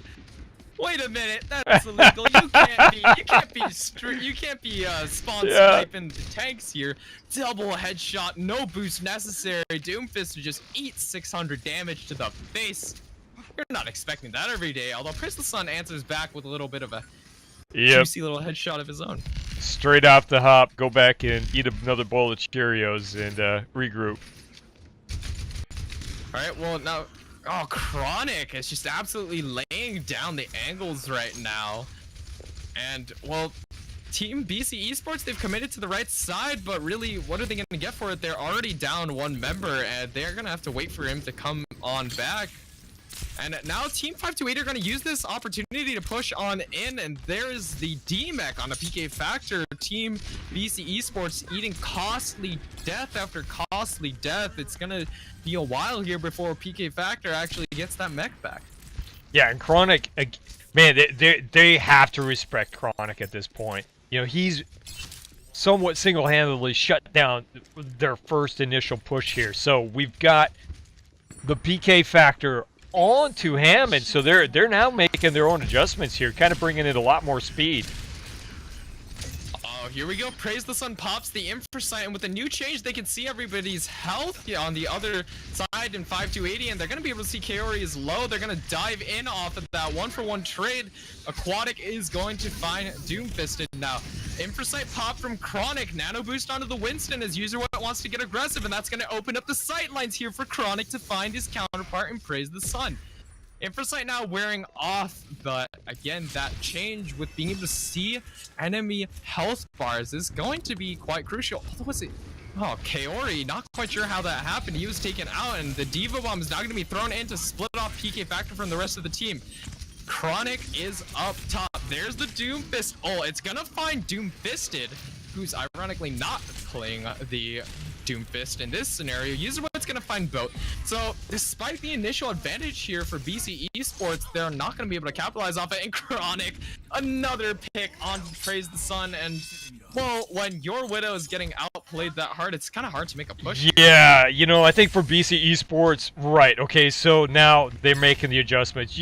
Wait a minute, that's illegal. You can't be spawn sniping the tanks here. Double headshot, no boost necessary. Doomfist to just eat 600 damage to the face. You're not expecting that every day. Although Praise the Sun answers back with a little bit of a juicy little headshot of his own. Straight off the hop, go back and eat another bowl of Cheerios and regroup. All right, well now. Oh, Chronic is just absolutely laying down the angles right now. And, well, Team BC Esports, they've committed to the right side, but really, what are they going to get for it? They're already down one member, and they're going to have to wait for him to come on back. And now Team 528 are going to use this opportunity to push on in, and there is the D-Mech on a PK Factor. Team BC Esports eating costly death after costly death. It's going to be a while here before PK Factor actually gets that mech back. Yeah, and Chronic, man, they have to respect Chronic at this point. You know, he's somewhat single-handedly shut down their first initial push here. So we've got the PK Factor onto Hammond, so they're now making their own adjustments here, kind of bringing in a lot more speed. Oh, here we go. Praise the Sun pops the Infrasight, and with a new change, they can see everybody's health on the other side in 5280, and they're going to be able to see Kaori is low. They're going to dive in off of that one-for-one trade. Aquatic is going to find Doomfisted now. Infrasight pop from Chronic. Nano boost onto the Winston as user wants to get aggressive, and that's going to open up the sight lines here for Chronic to find his counterpart and Praise the Sun. Infrasight now wearing off, but again, that change with being able to see enemy health bars is going to be quite crucial. Although was it? Oh, Kaori, not quite sure how that happened. He was taken out, and the Diva Bomb is now going to be thrown in to split off PK Factor from the rest of the team. Chronic is up top. There's the Doomfist. Oh, it's going to find Doomfisted, who's ironically not playing the Doomfist in this scenario. Userwhat's going to find both. So despite the initial advantage here for BC Esports, they're not going to be able to capitalize off it. And Chronic, another pick on Praise the Sun. And well, when your Widow is getting outplayed that hard, it's kind of hard to make a push. Yeah, you know, I think for BC Esports, right, okay, so now they're making the adjustments.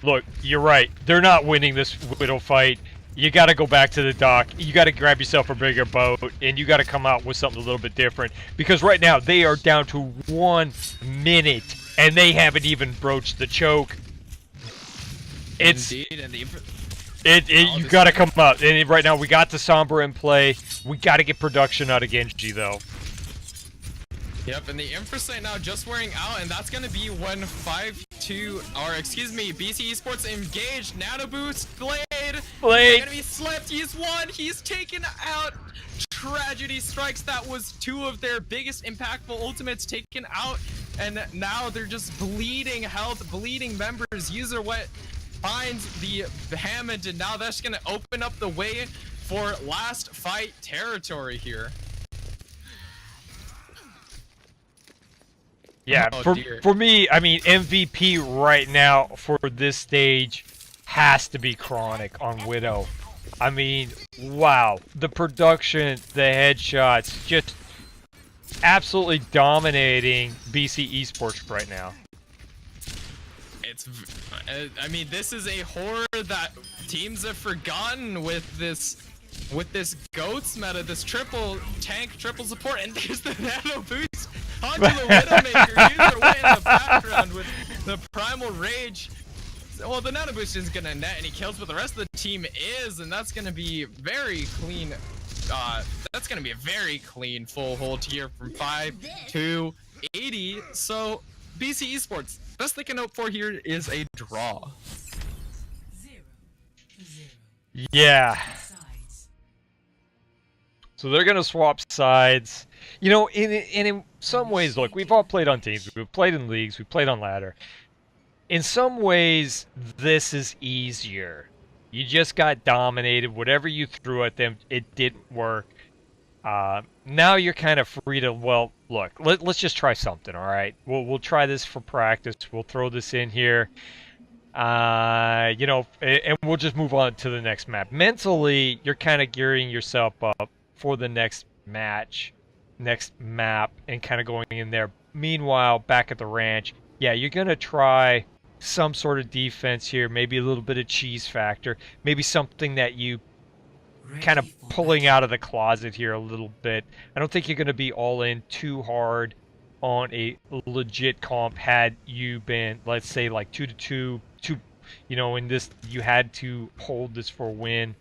Look, you're right. They're not winning this Widow fight. You got to go back to the dock. You got to grab yourself a bigger boat, and you got to come out with something a little bit different. Because right now, they are down to 1 minute, and they haven't even broached the choke. It's... Indeed, and you got to come out. And right now, we got the Sombra in play. We got to get production out of Genji, though. Yep, and the Infrasight now just wearing out, and that's going to be when BC Esports engaged. Nano boost, Blade. They're gonna be slipped. He's won. He's taken out. Tragedy strikes. That was 2 of their biggest impactful ultimates taken out, and now they're just bleeding health, bleeding members. User what finds the Hammond, and now that's gonna open up the way for last fight territory here. Yeah, for me, I mean, MVP right now for this stage has to be Chronic on Widow. I mean, wow. The production, the headshots, just absolutely dominating BC Esports right now. I mean, this is a horror that teams have forgotten with this GOATS meta, this triple tank, triple support, and there's the nano boost onto the Widowmaker. User way in the background with the primal rage. Well, the nano boost isn't gonna net any kills, but the rest of the team is, and that's gonna be very clean that's gonna be a very clean full hold here from 5280. So BC Esports, best they can hope for here is a draw. Yeah. So they're gonna swap sides. You know, in some ways, look, we've all played on teams, we've played in leagues, we've played on ladder. In some ways, this is easier. You just got dominated. Whatever you threw at them, it didn't work. Now you're kind of free to, well, look, let's just try something, all right? We'll try this for practice. We'll throw this in here. You know, and we'll just move on to the next map. Mentally, you're kind of gearing yourself up for the next match, next map, and kind of going in there. Meanwhile, back at the ranch, yeah, you're going to try some sort of defense here, maybe a little bit of cheese factor, maybe something that you kind of pulling out of the closet here a little bit. I don't think you're going to be all in too hard on a legit comp had you been, let's say, like 2-2, you know, in this, you had to hold this for a win.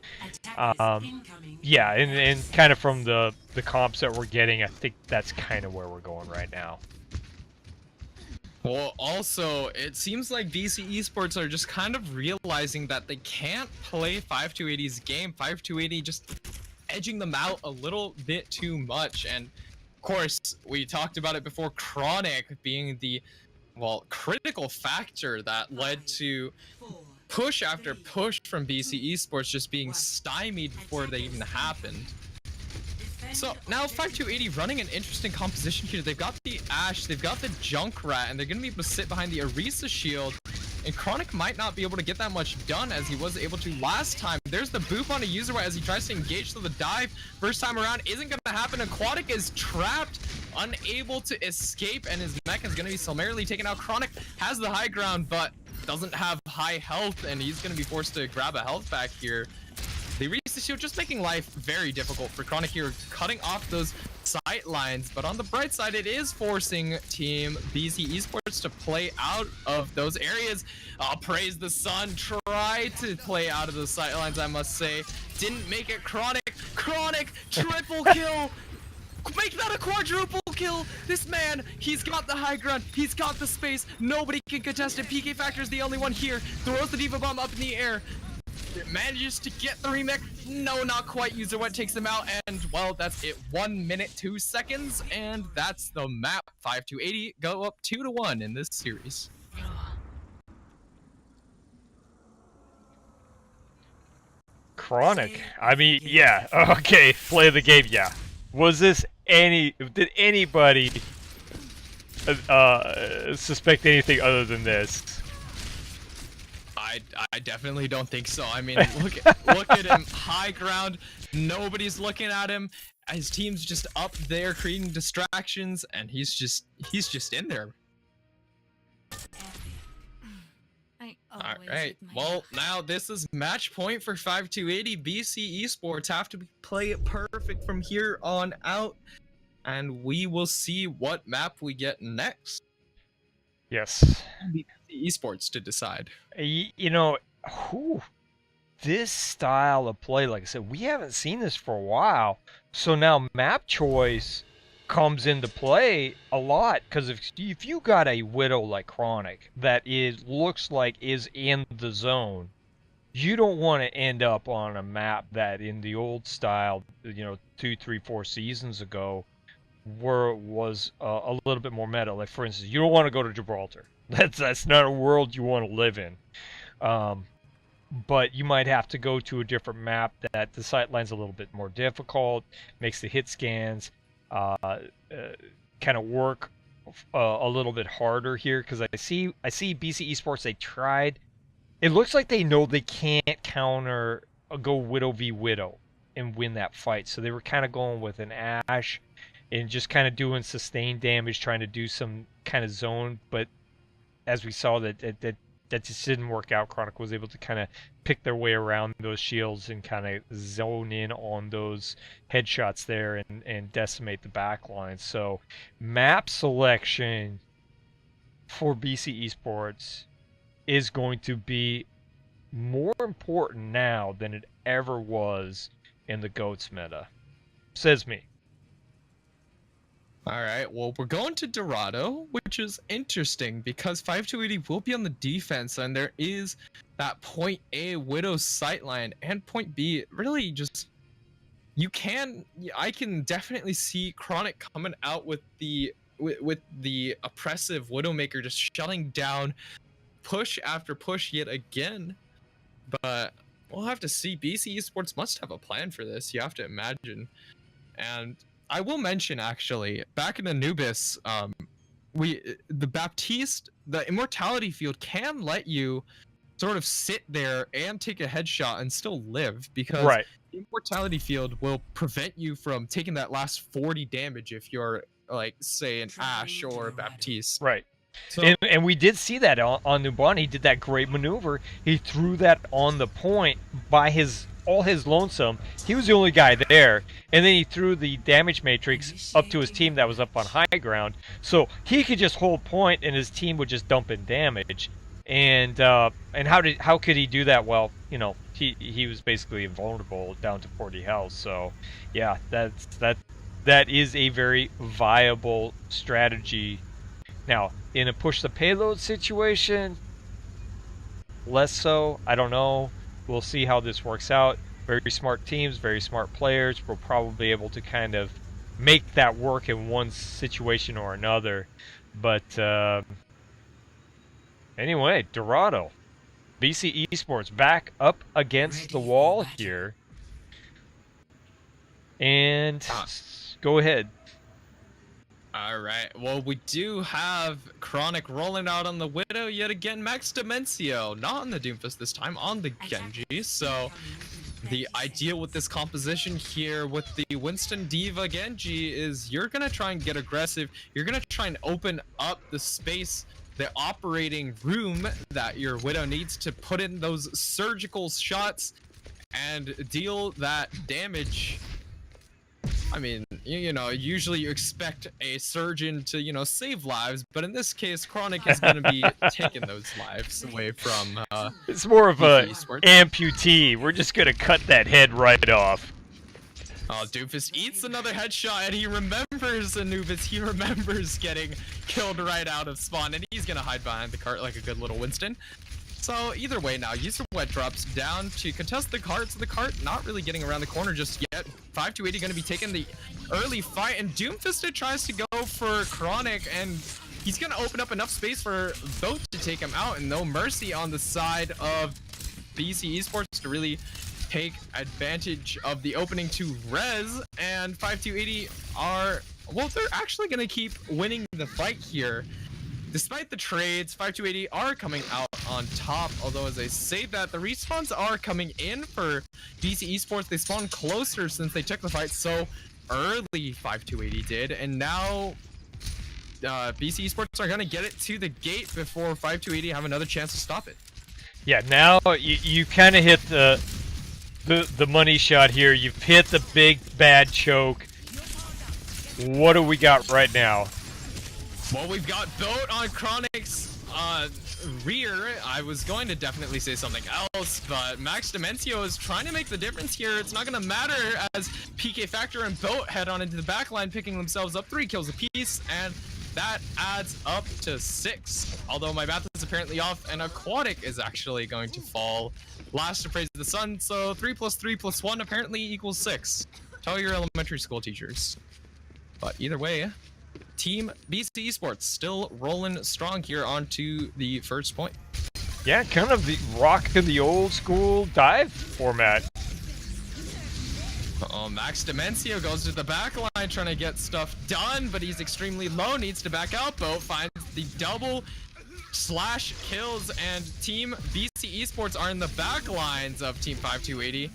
Yeah, and kind of from the comps that we're getting, I think that's kind of where we're going right now. Well, also, it seems like BC Esports are just kind of realizing that they can't play 5280's game. 5280 just edging them out a little bit too much. And, of course, we talked about it before, Chronic being the, well, critical factor that led to push after push from BC Esports just being stymied before they even happened. So now 5280 running an interesting composition here. They've got the Ashe, they've got the Junkrat, and they're going to be able to sit behind the Orisa shield. And Chronic might not be able to get that much done as he was able to last time. There's the boop on a user as he tries to engage to the dive. First time around isn't going to happen. Aquatic is trapped, unable to escape, and his mech is going to be summarily taken out. Chronic has the high ground, but doesn't have high health, and he's going to be forced to grab a health back here. The Orisa shield just making life very difficult for Chronic here, cutting off those sight lines. But on the bright side, it is forcing Team BC Esports to play out of those areas. Praise the sun, tried to play out of those sight lines, I must say. Didn't make it. Chronic, triple kill. Make that a quadruple kill. This man, he's got the high ground, he's got the space, nobody can contest it. PK Factor is the only one here. Throws the Diva Bomb up in the air. Manages to get the remake. No, not quite. User Wet takes him out, and well, that's it. 1 minute 2 seconds, and that's the map. 5280 go up 2-1 in this series. Chronic. I mean, yeah. Okay, play the game. Yeah. Was this did anybody suspect anything other than this? I definitely don't think so. I mean, look at him, high ground. Nobody's looking at him. His team's just up there creating distractions, and he's just in there. All right. Well, now this is match point for 5280. BC Esports have to play it perfect from here on out, and we will see what map we get next. Yes. Esports to decide. You know, this style of play, like I said, we haven't seen this for a while. So now map choice comes into play a lot, because if you got a Widow like Chronic that looks like is in the zone, you don't want to end up on a map that in the old style, you know, 2, 3, 4 seasons ago, was a little bit more meta. Like, for instance, you don't want to go to Gibraltar. That's not a world you want to live in. But you might have to go to a different map that the sight line's a little bit more difficult, makes the hit scans kind of work a little bit harder here, because I see BC Esports, they tried. It looks like they know they can't counter go Widow v Widow and win that fight, so they were kind of going with an Ashe and just kind of doing sustained damage, trying to do some kind of zone. But as we saw, that just didn't work out. Chronic was able to kind of pick their way around those shields and kind of zone in on those headshots there and decimate the backline. So map selection for BC Esports is going to be more important now than it ever was in the GOATS meta. says me. All right, well, we're going to Dorado, which is interesting because 5280 will be on the defense, and there is that point A Widow sightline, and point B really just I can definitely see Chronic coming out with the oppressive Widowmaker just shutting down push after push yet again. But we'll have to see. BC Esports must have a plan for this, you have to imagine. And I will mention, actually, back in Anubis, the Baptiste, the Immortality field can let you sort of sit there and take a headshot and still live, because the Immortality field will prevent you from taking that last 40 damage if you're, like, say, an Ashe or a Baptiste. Right. So, And we did see that on Nuban. He did that great maneuver. He threw that on the point by all his lonesome. He was the only guy there. And then he threw the damage matrix up to his team that was up on high ground. So he could just hold point and his team would just dump in damage. And how could he do that? Well, you know, he was basically invulnerable down to 40 health. So yeah, that is a very viable strategy. Now, in a push the payload situation, less so. I don't know. We'll see how this works out. Very smart teams, very smart players will probably be able to kind of make that work in one situation or another. But anyway, Dorado, BC Esports back up against the wall here. And go ahead. all right, well, we do have Chronic rolling out on the Widow yet again. Max Dimencio, not on the Doomfist this time, on the Genji. So the idea with this composition here with the Winston Diva Genji is you're going to try and get aggressive. You're going to try and open up the space, the operating room that your Widow needs to put in those surgical shots and deal that damage. I mean, you know, usually you expect a surgeon to, you know, save lives, but in this case, Chronic is going to be taking those lives away from it's more of a esports. amputee. We're just going to cut that head right off. Oh, Doofus eats another headshot, and he remembers Anubis. He remembers getting killed right out of spawn, and he's going to hide behind the cart like a good little Winston. So either way now, user wet drops down to contest the cart. So the cart not really getting around the corner just yet. 5280 going to be taking the early fight, and Doomfisted tries to go for Chronic, and he's going to open up enough space for both to take him out, and no mercy on the side of BC Esports to really take advantage of the opening to res. And 5280 are, well, they're actually going to keep winning the fight here. Despite the trades, 5280 are coming out on top, although as I say that, the respawns are coming in for BC Esports. They spawned closer since they took the fight so early, 5280 did, and now BC Esports are going to get it to the gate before 5280 have another chance to stop it. Yeah, now you kind of hit the money shot here. You've hit the big bad choke. What do we got right now? Well, we've got Boat on Chronic's rear. I was going to definitely say something else, but Max Dimencio is trying to make the difference here. It's not going to matter as PK Factor and Boat head on into the backline, picking themselves up 3 kills apiece, and that adds up to 6. Although my math is apparently off, and Aquatic is actually going to fall last to Praise the Sun, so 3 + 3 + 1 apparently equals 6. Tell your elementary school teachers. But either way, Team BC Esports still rolling strong here onto the first point. Yeah, kind of the rock in the old school dive format. Oh, Max Dimencio goes to the back line trying to get stuff done, but he's extremely low, needs to back out. Bo finds the double slash kills, and Team BC Esports are in the back lines of Team 5280.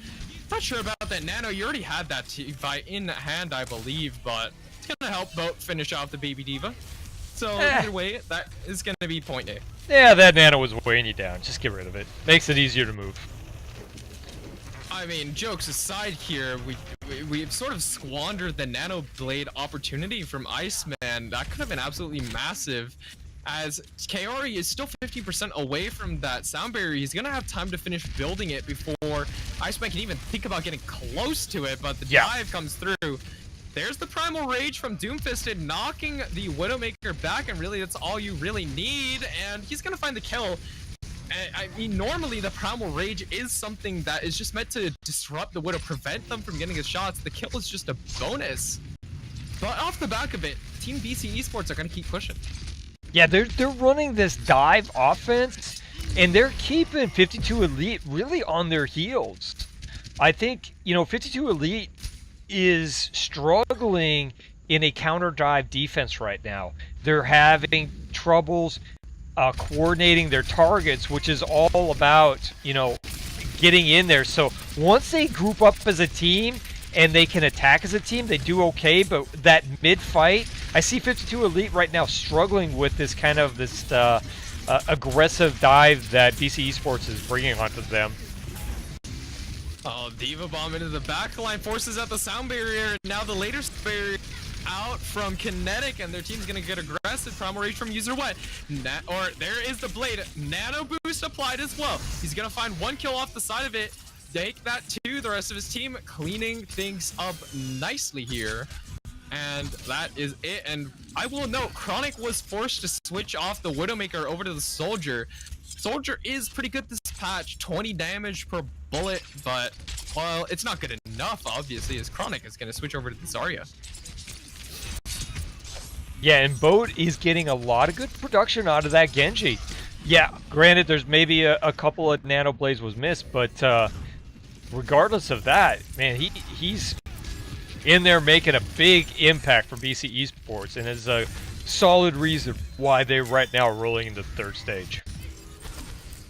Not sure about that Nano. You already had that fight in hand, I believe, but it's going to help Boat finish off the Baby Diva. So either way, that is going to be point A. Yeah, that Nano was weighing you down. Just get rid of it. Makes it easier to move. I mean, jokes aside here, we've sort of squandered the Nano Blade opportunity from Iceman. That could have been absolutely massive. as Kaori is still 50% away from that sound barrier. He's gonna have time to finish building it before Iceman can even think about getting close to it, but the dive comes through. There's the Primal Rage from Doomfisted, knocking the Widowmaker back, and really that's all you really need, and he's gonna find the kill. I mean, normally the Primal Rage is something that is just meant to disrupt the Widow, prevent them from getting his shots. The kill is just a bonus. But off the back of it, Team BC Esports are gonna keep pushing. Yeah, they're running this dive offense, and they're keeping 52 Elite really on their heels. I think, you know, 52 Elite is struggling in a counter dive defense right now. They're having troubles coordinating their targets, which is all about, you know, getting in there. So once they group up as a team and they can attack as a team, they do okay. But that mid fight, I see 52 Elite right now struggling with this kind of aggressive dive that BC Esports is bringing onto them. Oh, Diva Bomb into the backline, forces out the sound barrier. Now the later barrier out from Kinetic, and their team's gonna get aggressive. Primal Rage from User What? There is the blade. Nano boost applied as well. He's gonna find one kill off the side of it. Take that to the rest of his team, cleaning things up nicely here. And that is it. And I will note, Chronic was forced to switch off the Widowmaker over to the Soldier. Soldier is pretty good this patch, 20 damage per bullet, but, well, it's not good enough, obviously, as Chronic is going to switch over to the Zarya. Yeah, and Boat is getting a lot of good production out of that Genji. Yeah, granted, there's maybe a couple of Nano Blades was missed, but regardless of that, man, he's in there making a big impact for BC Esports, and is a solid reason why they're right now rolling into third stage.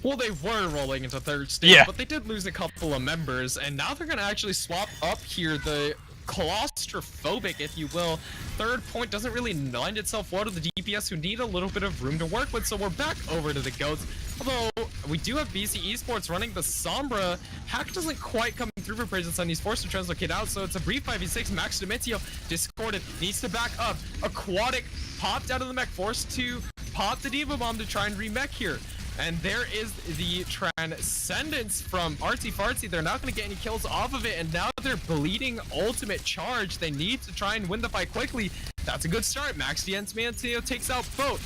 Well, they were rolling into third stage, but they did lose a couple of members, and now they're going to actually swap up here. The claustrophobic, if you will, third point doesn't really lend itself well to the DPS, who need a little bit of room to work with, so we're back over to the Goats. Although, we do have BC Esports running the Sombra. Hack doesn't quite come through for Prison Sun. He's forced to translocate out, so it's a brief 5v6. Max Dementio discorded, needs to back up. Aquatic popped out of the mech, forced to pop the Diva Bomb to try and remech here. And there is the Transcendence from Artsy Fartsy. They're not going to get any kills off of it, and now they're bleeding ultimate charge. They need to try and win the fight quickly. That's a good start. Max Diensmantio takes out Boat.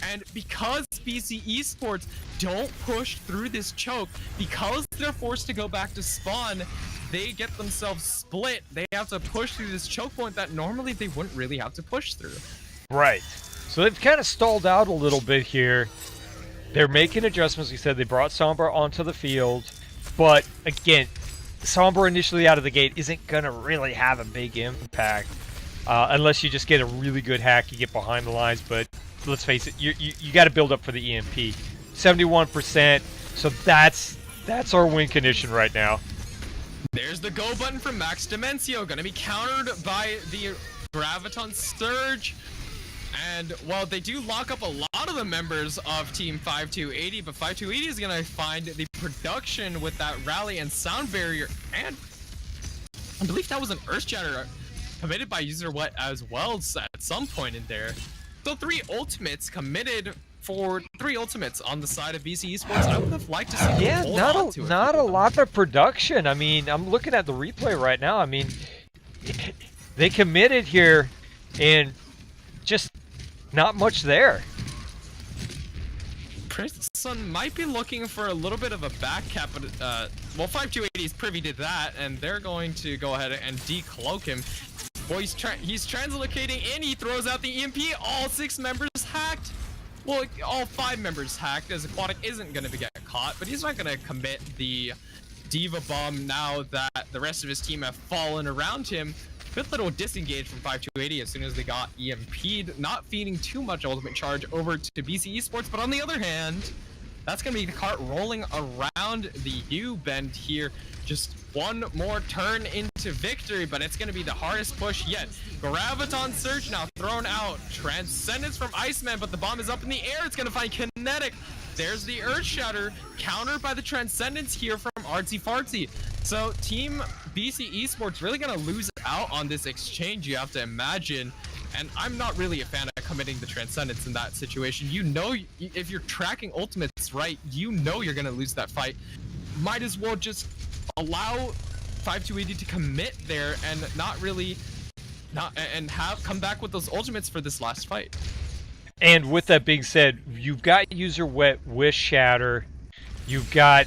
And because BC Esports don't push through this choke, because they're forced to go back to spawn, they get themselves split. They have to push through this choke point that normally they wouldn't really have to push through. Right. So they've kind of stalled out a little bit here. They're making adjustments. We said they brought Sombra onto the field, but again, Sombra initially out of the gate isn't going to really have a big impact unless you just get a really good hack, you get behind the lines, but let's face it, you got to build up for the EMP. 71%, so that's our win condition right now. There's the go button from Max Dementio, going to be countered by the Graviton Surge. And while they do lock up a lot of the members of Team 5280, but 5280 is going to find the production with that rally and sound barrier. And I believe that was an Earth Shatter committed by User What as well at some point in there. So 3 ultimates committed for 3 ultimates on the side of BC Esports. I would have liked to see them hold on to it. Not a lot of production. I mean, I'm looking at the replay right now. I mean, they committed here and just not much there. Prison Sun might be looking for a little bit of a back cap, but well, 5280 is privy to that, and they're going to go ahead and decloak him. Well, he's translocating, and he throws out the EMP. All 6 members hacked. Well, all 5 members hacked, as Aquatic isn't going to get caught, but he's not going to commit the Diva Bomb now that the rest of his team have fallen around him. Good little disengage from 5280 as soon as they got EMP'd, not feeding too much ultimate charge over to BC Esports, but on the other hand, that's going to be the cart rolling around the U-bend here. Just one more turn into victory, but it's going to be the hardest push yet. Graviton Surge now thrown out. Transcendence from Iceman, but the bomb is up in the air. It's going to find Kinetic. There's the Earth Shatter, countered by the Transcendence here from Artsy Fartsy. So Team BC Esports really going to lose out on this exchange, you have to imagine. And I'm not really a fan of committing the Transcendence in that situation. You know, if you're tracking ultimates right, you know you're gonna lose that fight. Might as well just allow 5280 to commit there and come back with those ultimates for this last fight. And with that being said, you've got user wet with Shatter. You've got,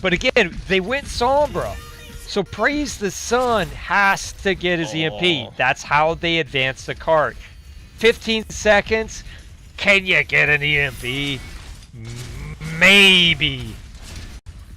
but again, they went Sombra. So Praise the Sun has to get his EMP. That's how they advance the card. 15 seconds. Can you get an EMP? Maybe.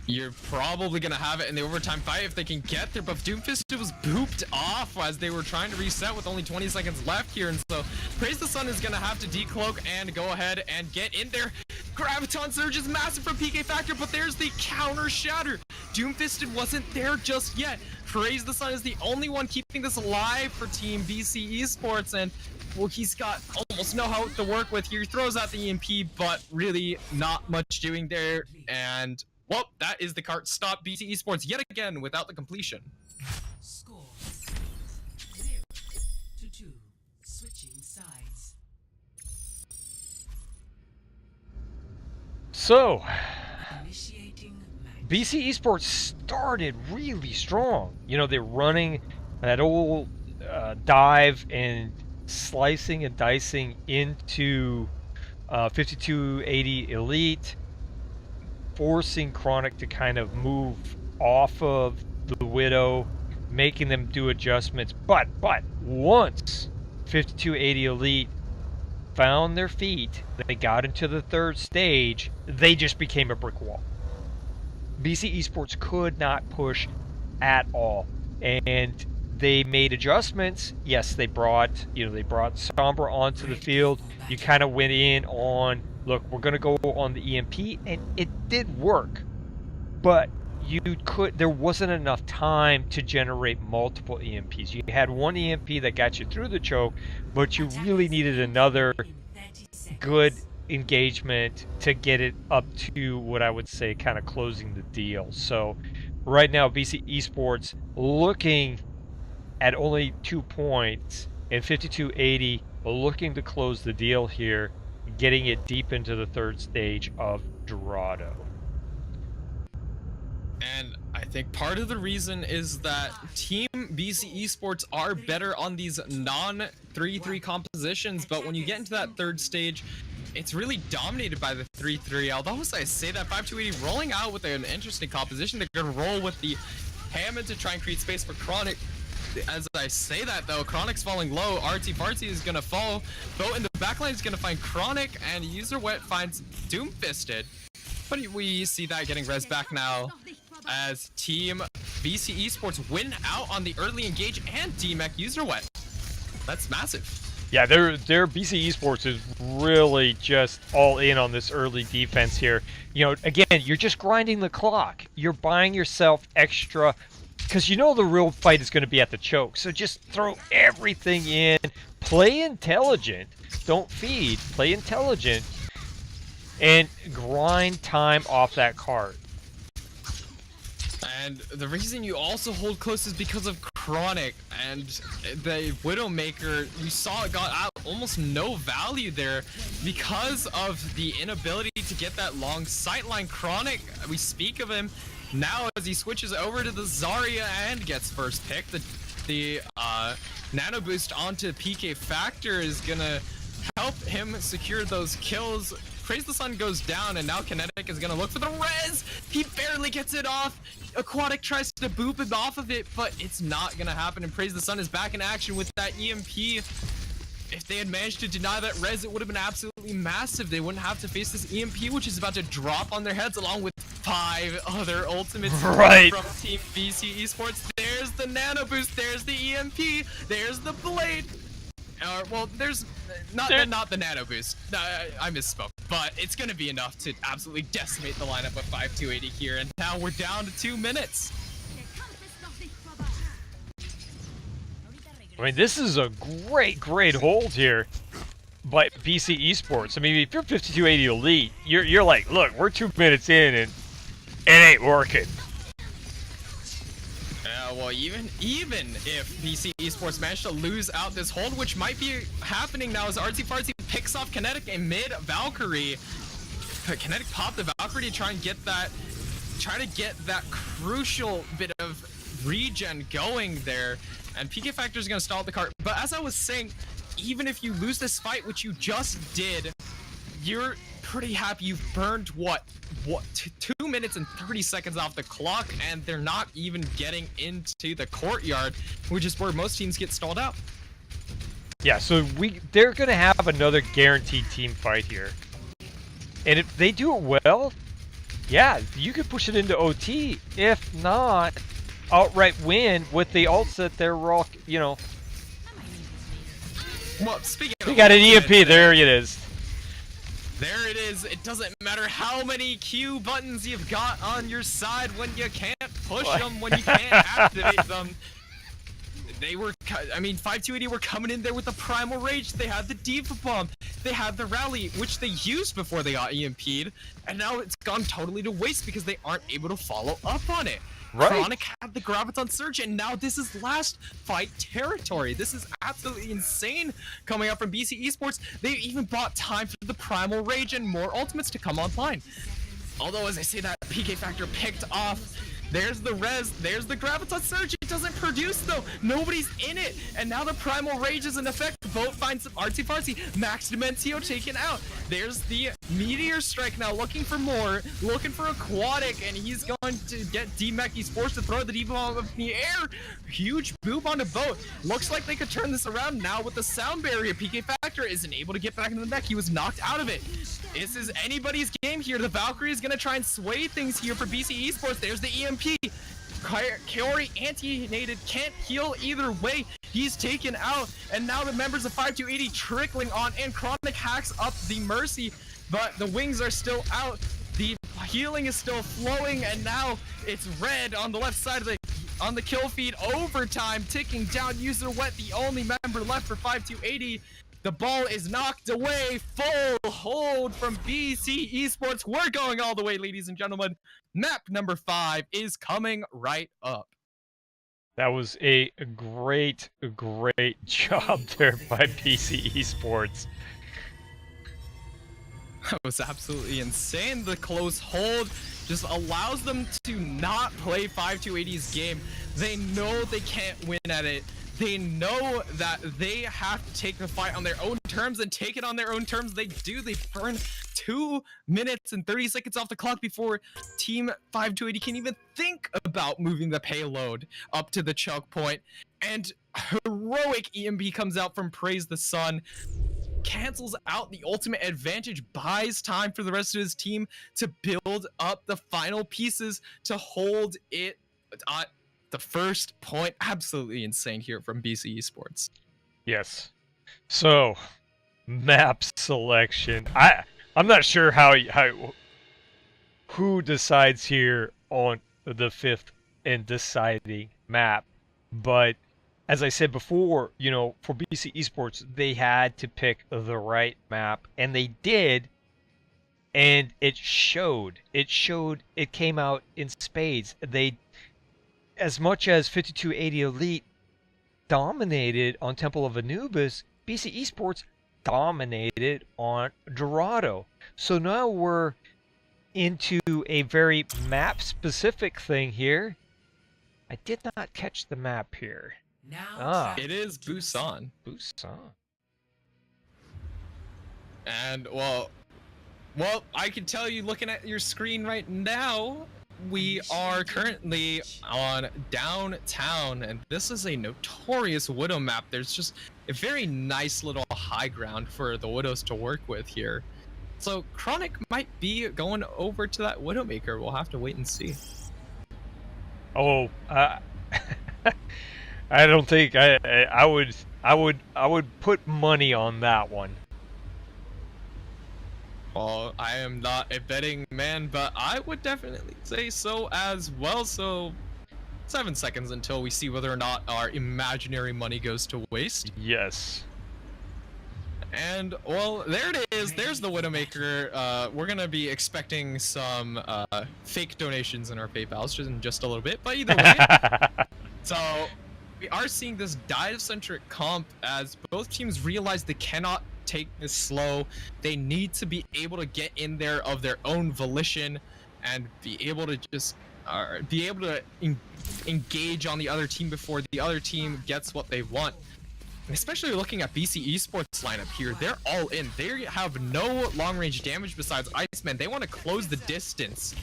You're probably going to have it in the overtime fight if they can get there, but Doomfisted was booped off as they were trying to reset with only 20 seconds left here, and so Praise the Sun is going to have to decloak and go ahead and get in there. Graviton Surge is massive from PK Factor, but there's the counter Shatter. Doomfisted wasn't there just yet. Praise the Sun is the only one keeping this alive for Team BC Esports, and well, he's got almost no help to work with here. He throws out the EMP, but really not much doing there, and well, that is the cart stop. BC Esports yet again without the completion. Score 0-2. Switching sides. So, Initiating match. BC Esports started really strong. You know, they're running that old dive and slicing and dicing into 5280 Elite, forcing Chronic to kind of move off of the Widow, making them do adjustments. But once 5280 Elite found their feet, they got into the third stage, they just became a brick wall. BC Esports could not push at all, and they made adjustments. Yes, they brought Sombra onto the field. You kind of went in on, look, we're going to go on the EMP, and it did work, but there wasn't enough time to generate multiple EMPs. You had one EMP that got you through the choke, but you really needed another good engagement to get it up to what I would say kind of closing the deal. So right now, BC Esports looking at only 2 points, and 5280 looking to close the deal here, getting it deep into the third stage of Dorado. And I think part of the reason is that Team BC Esports are better on these non-3-3 compositions, but when you get into that third stage, it's really dominated by the 3-3. Although as I say that, 5280 rolling out with an interesting composition. They're going to roll with the Hammond to try and create space for Chronic. As I say that though, Chronic's falling low. Artsy Fartsy is gonna fall. Bo in the backline is gonna find Chronic, and User Wet finds Doomfisted. But we see that getting res back now as Team BC Esports win out on the early engage and DMEC User Wet. That's massive. Yeah, their BC Esports is really just all in on this early defense here. You know, again, you're just grinding the clock. You're buying yourself extra, because you know the real fight is going to be at the choke. So just throw everything in. Play intelligent. Don't feed. Play intelligent. And grind time off that card. And the reason you also hold close is because of Chronic and the Widowmaker. You saw it got out almost no value there because of the inability to get that long sightline. Chronic, we speak of him now as he switches over to the Zarya and gets first pick. The nano boost onto PK Factor is gonna help him secure those kills. Praise the Sun goes down, and now Kinetic is gonna look for the res. He barely gets it off. Aquatic tries to boop him off of it, but it's not gonna happen, and Praise the Sun is back in action with that EMP. If they had managed to deny that res, it would have been absolutely massive. They wouldn't have to face this EMP, which is about to drop on their heads, along with 5 other ultimates right from Team BC Esports. There's the nano boost, there's the EMP, there's the blade. Well, there's not the nano boost. I misspoke, but it's gonna be enough to absolutely decimate the lineup of 5280 here. And now we're down to 2 minutes. I mean, this is a great hold here by BC Esports. I mean, if you're 5280 Elite, you're like, look, we're 2 minutes in and it ain't working. well, even if BC Esports managed to lose out this hold, which might be happening now as Artsy Fartsy picks off Kinetic and mid Valkyrie. Kinetic popped the Valkyrie to try to get that crucial bit of regen going there, and PK Factor is going to stall the cart. But as I was saying, even if you lose this fight, which you just did, you're pretty happy. You've burned what 2 minutes and 30 seconds off the clock, and they're not even getting into the courtyard, which is where most teams get stalled out. Yeah, so they're gonna have another guaranteed team fight here, and if they do it well, yeah, you could push it into OT. If not, outright win with the ult set they're rock. You know, well, speaking of, we got an EMP. There it is. There it is. It doesn't matter how many Q buttons you've got on your side when you can't push them, when you can't activate them. They were, I mean, 5280 were coming in there with the Primal Rage. They had the Diva Bomb. They had the Rally, which they used before they got EMP'd. And now it's gone totally to waste because they aren't able to follow up on it. Right. Chronic had the Graviton Surge, and now this is last fight territory. This is absolutely insane coming out from BC Esports. They even bought time for the Primal Rage and more ultimates to come online. Although, as I say that, PK Factor picked off. There's the res, there's the Graviton Surge. It doesn't produce though. Nobody's in it. And now the Primal Rage is in effect. Boat finds some artsy fartsy. Max Dementio taken out. There's the Meteor Strike now, looking for more, looking for Aquatic, and he's going to get D-Mech. He's forced to throw the Diva Bomb up in the air. Huge boop on the boat. Looks like they could turn this around now with the sound barrier. PK Factor isn't able to get back into the mech. He was knocked out of it. This is anybody's game here. The Valkyrie is going to try and sway things here for BC Esports. There's the EMP. Kaori anti-nated, can't heal either way. He's taken out, and now the members of 5280 trickling on, and Chronic hacks up the Mercy, but the wings are still out. The healing is still flowing, and now it's red on the left side of the kill feed. Overtime ticking down. User Wet, the only member left for 5280. The ball is knocked away. Full hold from BC Esports. We're going all the way, ladies and gentlemen. Map number 5 is coming right up. That was a great job there by BC Esports. That was absolutely insane. The close hold just allows them to not play 5280's game. They know they can't win at it. They know that they have to take the fight on their own terms, and take it on their own terms. They do. They burn 2 minutes and 30 seconds off the clock before Team 5280 can even think about moving the payload up to the choke point. And heroic EMP comes out from Praise the Sun, cancels out the ultimate advantage, buys time for the rest of his team to build up the final pieces to hold it the first point. Absolutely insane here from BC Esports. Yes. So, map selection. I'm not sure who decides here on the 5th and deciding map, but as I said before, you know, for BC Esports, they had to pick the right map, and they did, and it showed. It came out in spades. They, as much as 5280 Elite dominated on Temple of Anubis, BC Esports dominated on Dorado. So now we're into a very map-specific thing here. I did not catch the map here. Now It is Busan. Busan. And well, I can tell you, looking at your screen right now, we are currently on downtown, and this is a notorious Widow map. There's just a very nice little high ground for the Widows to work with here. So Chronic might be going over to that Widowmaker. We'll have to wait and see. Oh, I don't think I would put money on that one. Well, I am not a betting man, but I would definitely say so as well. So 7 seconds until we see whether or not our imaginary money goes to waste. Yes. And well, there it is. There's the Widowmaker. We're gonna be expecting some fake donations in our PayPals in just a little bit, but either way, So we are seeing this dive-centric comp as both teams realize they cannot take this slow. They need to be able to get in there of their own volition and be able to just engage on the other team before the other team gets what they want. And especially looking at BC Esports lineup here, they're all in. They have no long-range damage besides Iceman. They want to close the distance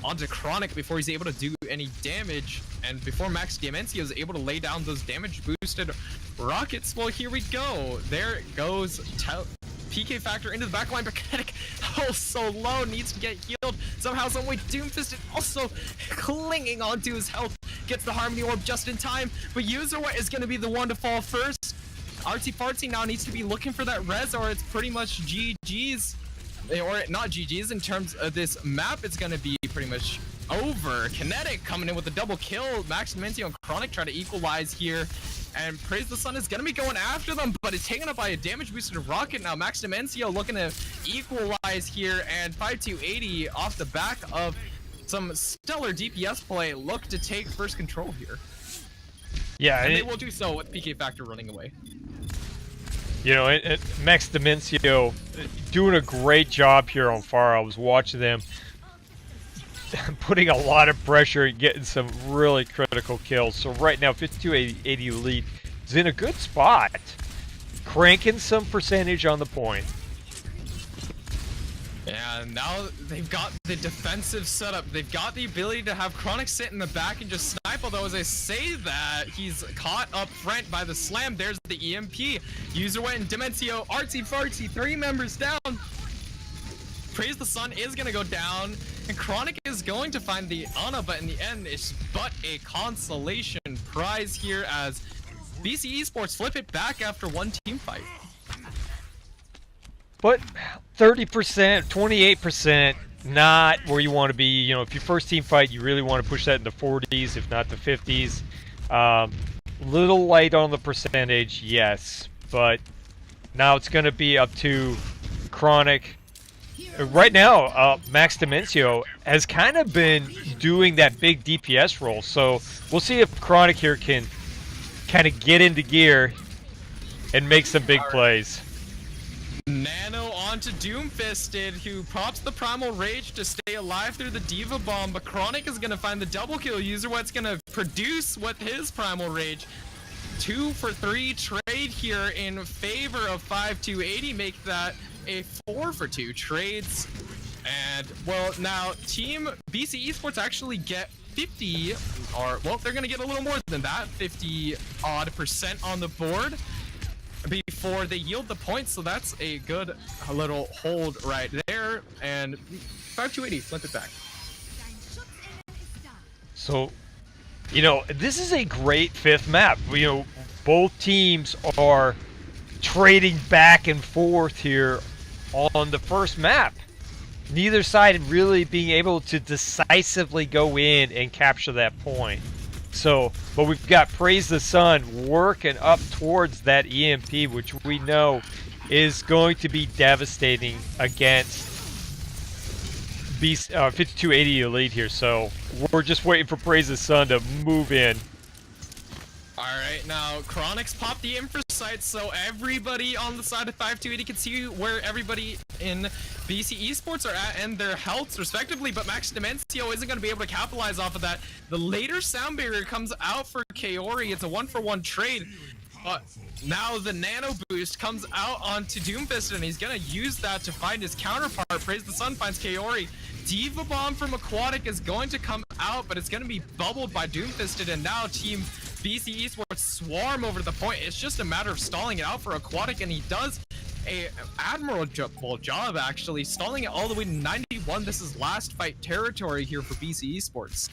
onto Chronic before he's able to do any damage, and before Max Diamencio is able to lay down those damage boosted rockets. Well, here we go. There goes PK Factor into the backline, but Kinetic, oh, so low, needs to get healed somehow, some way. Doomfisted also clinging onto his health, gets the Harmony Orb just in time, but Userwet is going to be the one to fall first. Artsy Fartsy now needs to be looking for that res, or it's pretty much GG's. Or not GG's in terms of this map. It's going to be pretty much over. Kinetic coming in with a double kill. Max Dimencio and Chronic try to equalize here, and Praise the Sun is going to be going after them, but it's taken up by a damage boosted rocket. Now Max Dimencio looking to equalize here, and 5280 off the back of some stellar DPS play look to take first control here. Yeah, and they will do so with PK Factor running away. You know, Max Dimencio doing a great job here on far. I was watching them putting a lot of pressure and getting some really critical kills. So right now, 5280 Elite is in a good spot, cranking some percentage on the point. And now they've got the defensive setup. They've got the ability to have Chronic sit in the back and just snipe, although as I say that, he's caught up front by the slam. There's the EMP. Userwet and Dimencio, Artsy Fartsy, 3 members down. Praise the Sun is going to go down, and Chronic is going to find the Ana, but in the end, it's but a consolation prize here as BC Esports flip it back after one team fight. But 30%, 28%, not where you want to be. You know, if your first team fight, you really want to push that in the 40s, if not the 50s. Little light on the percentage, yes. But now it's going to be up to Chronic. Right now, Max Dimencio has kind of been doing that big DPS role. So we'll see if Chronic here can kind of get into gear and make some big plays. Nano onto Doomfisted, who pops the Primal Rage to stay alive through the Diva Bomb, but Chronic is going to find the double kill. Userwet's going to produce with his Primal Rage. 2 for 3 trade here in favor of 5280, make that a 4 for 2 trades. And, well, now Team BC Esports actually get 50, or, well, they're going to get a little more than that, 50-odd% on the board before they yield the points, so that's a good little hold right there. And 5280 flip it back. So, you know, this is a great 5th map. You know, both teams are trading back and forth here on the first map. Neither side really being able to decisively go in and capture that point. So, but we've got Praise the Sun working up towards that EMP, which we know is going to be devastating against 5280 Elite here. So we're just waiting for Praise the Sun to move in. Alright, now Chronic's popped the infra site, so everybody on the side of 5280 can see where everybody in BC Esports are at and their healths respectively, but Max Dimencio isn't going to be able to capitalize off of that. The later sound barrier comes out for Kaori. It's a 1-for-1 trade, but now the nano boost comes out onto Doomfist, and he's going to use that to find his counterpart. Praise the Sun finds Kaori. Diva Bomb from Aquatic is going to come out, but it's going to be bubbled by Doomfisted, and now Team BC Esports swarm over to the point. It's just a matter of stalling it out for Aquatic, and he does a admirable job, actually, stalling it all the way to 91. This is last fight territory here for BC Esports.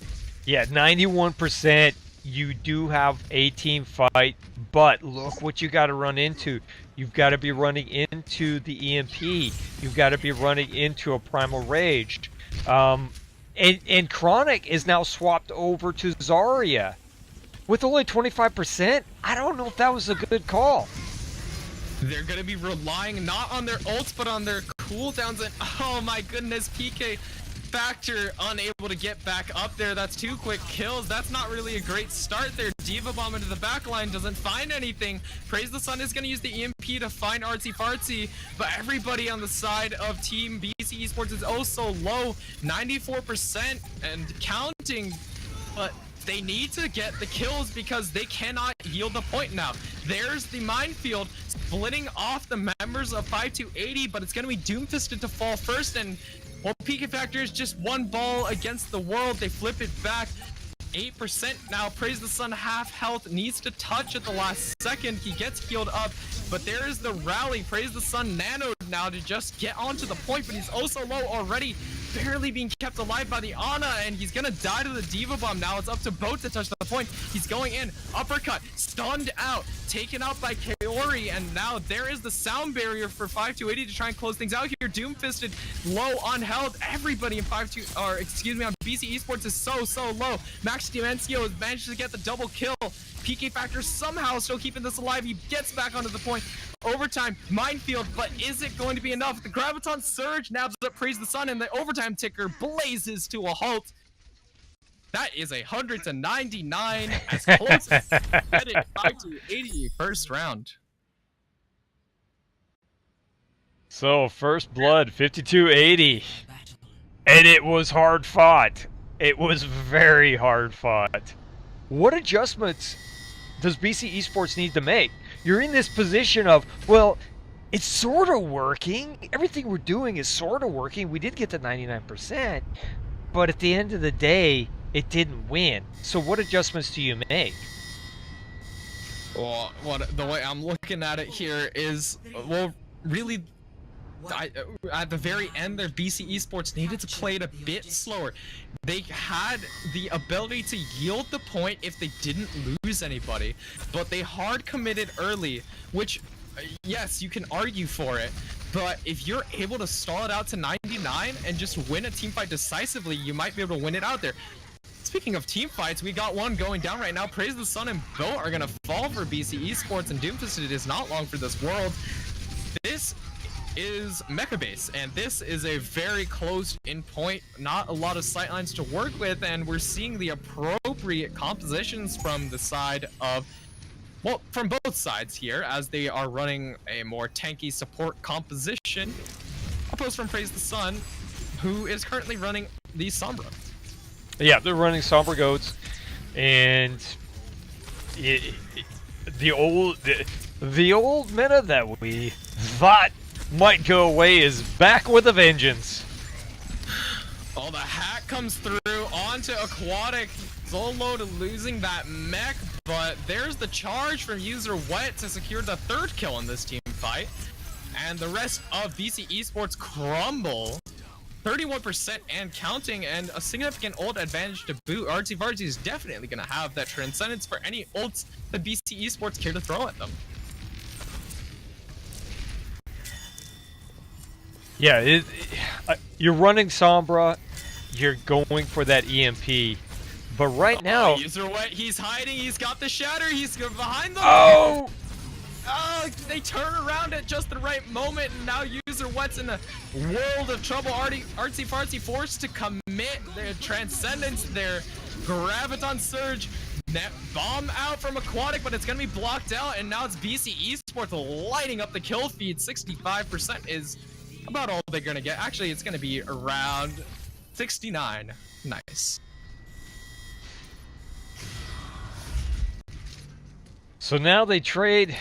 Yeah, 91%. You do have a team fight, but look what you got to run into. You've got to be running into the EMP. You've got to be running into a Primal Rage. And Chronic is now swapped over to Zarya. With only 25%, I don't know if that was a good call. They're going to be relying not on their ults, but on their cooldowns. And oh my goodness, PK Factor unable to get back up there. That's 2 quick kills. That's not really a great start there. Diva Bomb into the back line doesn't find anything. Praise the Sun is going to use the EMP to find Artsy Fartsy, but everybody on the side of Team BC Esports is oh so low, 94% and counting, but they need to get the kills because they cannot yield the point now. There's the minefield splitting off the members of 5280, but it's going to be Doomfisted to fall first, and well, PK Factor is just one ball against the world. They flip it back. 8% now. Praise the Sun, half health, needs to touch at the last second. He gets healed up, but there is the rally. Praise the Sun nanoed now to just get onto the point, but he's also low already, barely being kept alive by the Ana, and he's gonna die to the Diva Bomb now. It's up to Boat to touch the point. He's going in, uppercut, stunned out, taken out by Kaori, and now there is the sound barrier for 5280 to try and close things out here. Doomfisted low on health. Everybody in on BC Esports is so low. Max Dimencio has managed to get the double kill. PK Factor somehow still keeping this alive. He gets back onto the point. Overtime, minefield, but is it going to be enough? The Graviton Surge nabs up Praise the Sun, and the overtime ticker blazes to a halt. That is 100 to 99, as close as getting 5 to 80 first round. So, first blood, 5280. And it was hard fought. It was very hard fought. What adjustments does BC Esports need to make? You're in this position of, well, it's sort of working. Everything we're doing is sort of working. We did get to 99%, but at the end of the day, it didn't win. So what adjustments do you make? Well, the way I'm looking at it here is, well, really, at the very end there, BC Esports needed to play it a bit slower. They had the ability to yield the point if they didn't lose anybody, but they hard committed early, which, yes, you can argue for it, but if you're able to stall it out to 99 and just win a team fight decisively, you might be able to win it out there. Speaking of team fights, we got one going down right now. Praise the Sun and Bo are gonna fall for BC Esports, and Doomfisted is not long for this world. This is Mecha Base, and this is a very closed in point, not a lot of sightlines to work with, and we're seeing the appropriate compositions from the side of, well, from both sides here, as they are running a more tanky support composition, opposed from Praise the Sun, who is currently running the Sombra. Yeah, they're running Sombra Goats, and the old meta that we thought might go away is back with a vengeance. Oh, the hack comes through onto Aquatic. Zolo to losing that mech, but there's the charge from user Wet to secure the 3rd kill in this team fight. And the rest of BC Esports crumble. 31% and counting, and a significant ult advantage to boot. Artsy Fartsy is definitely going to have that transcendence for any ults that BC Esports care to throw at them. Yeah, you're running Sombra, you're going for that EMP, but right now... User Wet, he's hiding, he's got the shatter, he's behind them! Oh! They turn around at just the right moment, and now User Wet's in a world of trouble. Artsy Fartsy forced to commit their transcendence, their Graviton Surge. Net bomb out from Aquatic, but it's going to be blocked out, and now it's BC Esports lighting up the kill feed. 65% is about all they're going to get. Actually, it's going to be around 69. Nice. So now they trade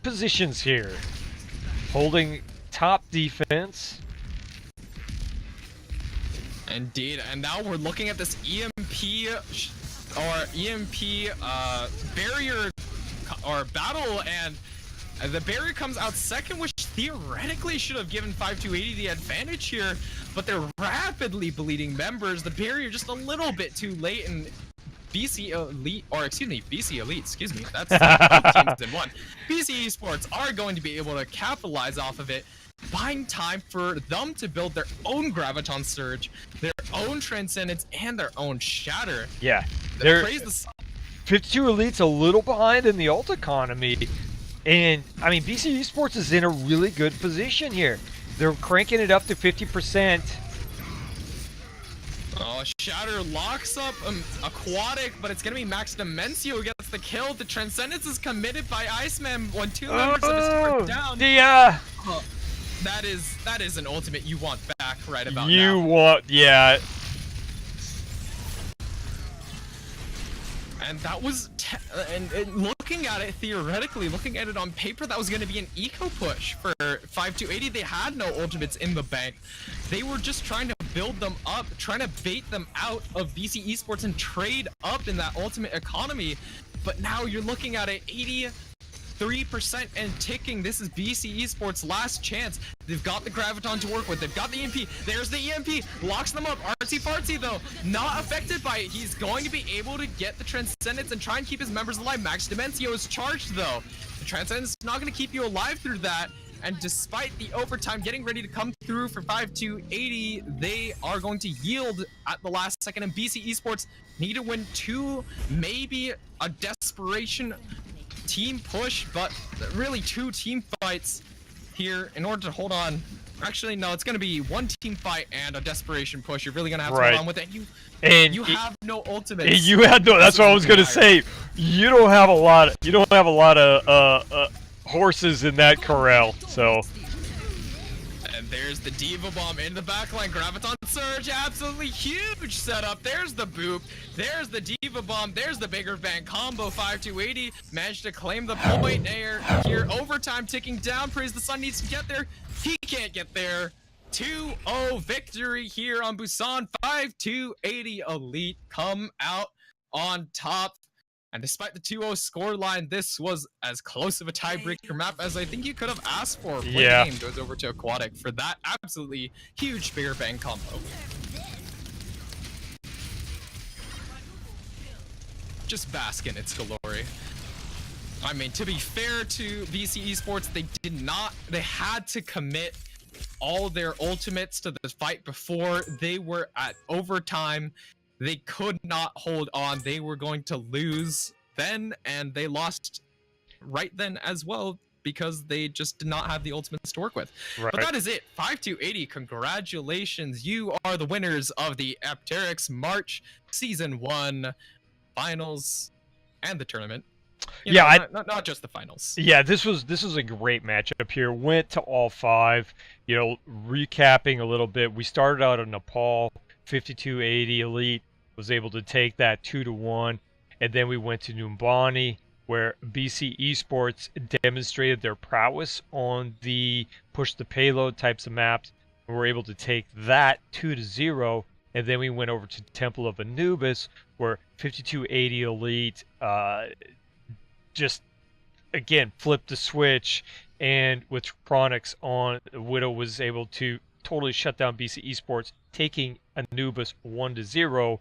positions here, holding top defense. Indeed, and now we're looking at this EMP barrier or battle, and the barrier comes out second, which theoretically should have given 5280 the advantage here, but they're rapidly bleeding members. The barrier just a little bit too late, and BC Elite, excuse me, that's both teams in one. BC Esports are going to be able to capitalize off of it, buying time for them to build their own Graviton Surge, their own Transcendence, and their own Shatter. Yeah, Praise the Sun. 52 Elite's a little behind in the ult economy, and I mean BC Esports is in a really good position here. They're cranking it up to 50%. Shatter locks up Aquatic, but it's gonna be Max Demencio who gets the kill. The Transcendence is committed by Iceman when 2 members of his team are down. That is an ultimate you want back right about now. Yeah. And that was, and looking at it theoretically, looking at it on paper, that was going to be an eco push for 5280. They had no ultimates in the bank. They were just trying to build them up, trying to bait them out of BC Esports and trade up in that ultimate economy. But now you're looking at it, 83% and ticking. This is BC Esports' last chance. They've got the Graviton to work with. They've got the EMP. There's the EMP. Locks them up. Artsy Fartsy, though, not affected by it. He's going to be able to get the Transcendence and try and keep his members alive. Max Demencio is charged, though. The Transcendence is not going to keep you alive through that. And despite the overtime getting ready to come through for 5280, they are going to yield at the last second. And BC Esports need to win 2, maybe a desperation team push, but really 2 team fights here in order to hold on. Actually, no, it's going to be 1 team fight and a desperation push. You're really going to have to hold on with it. You have no ultimates. You had no. That's what I was going to say. You don't have a lot. You don't have a lot of horses in that corral. So. And there's the Diva Bomb in the backline. Graviton Surge, absolutely huge setup. There's the boop. There's the Diva Bomb. There's the bigger bang combo. 5280 managed to claim the point here. Overtime ticking down. Praise the Sun needs to get there. He can't get there. 2-0 victory here on Busan. 5280 Elite come out on top. And despite the 2-0 scoreline, this was as close of a tiebreaker map as I think you could have asked for. Yeah. Game goes over to Aquatic for that absolutely huge bigger bang combo. Just bask in its glory. I mean, to be fair to BC Esports, they had to commit all their ultimates to the fight before they were at overtime. They could not hold on. They were going to lose then, and they lost right then as well because they just did not have the ultimates to work with. Right. But that is it. 5280, congratulations. You are the winners of the Apteryx March Season 1 Finals and the tournament. Not just the finals. Yeah, this was a great matchup here. Went to all 5. You know, recapping a little bit, we started out in Nepal. 5280 Elite was able to take that 2-1, and then we went to Numbani, where BC Esports demonstrated their prowess on the push the payload types of maps, and were able to take that 2-0. And then we went over to Temple of Anubis, where 5280 Elite just again flipped the switch, and with Chronix on, Widow was able to totally shut down BC Esports, taking Anubis 1-0.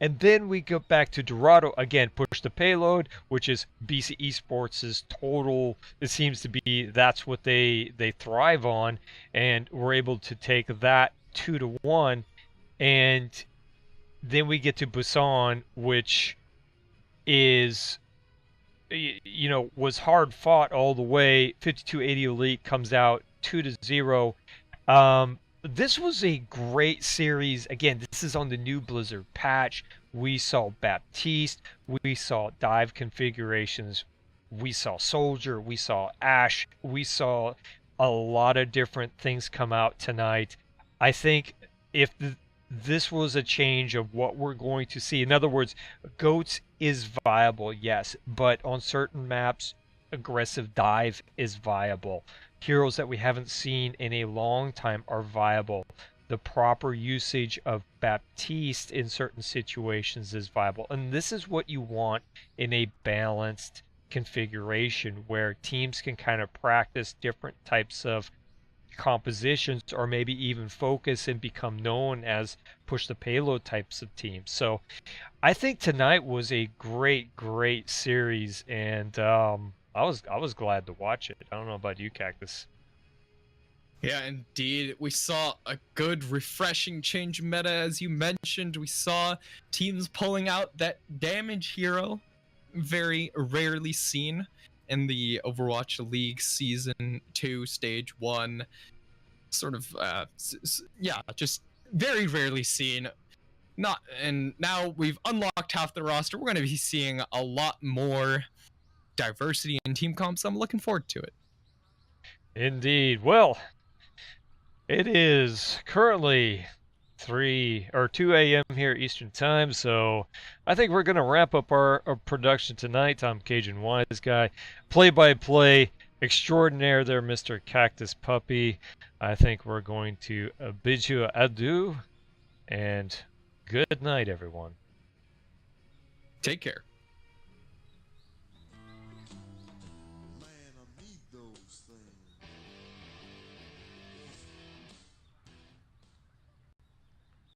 And then we go back to Dorado again, push the payload, which is BC Esports' total. It seems to be that's what they thrive on, and we're able to take that 2-1. And then we get to Busan, which is, you know, was hard fought all the way. 5280 Elite comes out 2-0. This was a great series. Again, this is on the new Blizzard patch. We saw Baptiste. We saw dive configurations. We saw Soldier. We saw Ashe. We saw a lot of different things come out tonight. I think if this was a change of what we're going to see. In other words, GOATS is viable, yes, but on certain maps, aggressive dive is viable. Heroes that we haven't seen in a long time are viable. The proper usage of Baptiste in certain situations is viable. And this is what you want in a balanced configuration where teams can kind of practice different types of compositions, or maybe even focus and become known as push the payload types of teams. So I think tonight was a great series, and I was glad to watch it. I don't know about you, Cactus. Yeah, indeed. We saw a good, refreshing change meta, as you mentioned. We saw teams pulling out that damage hero, very rarely seen in the Overwatch League Season 2, Stage 1. Sort of, yeah, just very rarely seen. and now we've unlocked half the roster. We're going to be seeing a lot more diversity in team comps. I'm looking forward to it. Indeed. Well, it is currently 2 a.m. here Eastern Time, so I think we're going to wrap up our production tonight. I'm Cajun Wise Guy, play-by-play extraordinaire there, Mr. Cactus Puppy. I think we're going to bid you adieu, and good night, everyone. Take care.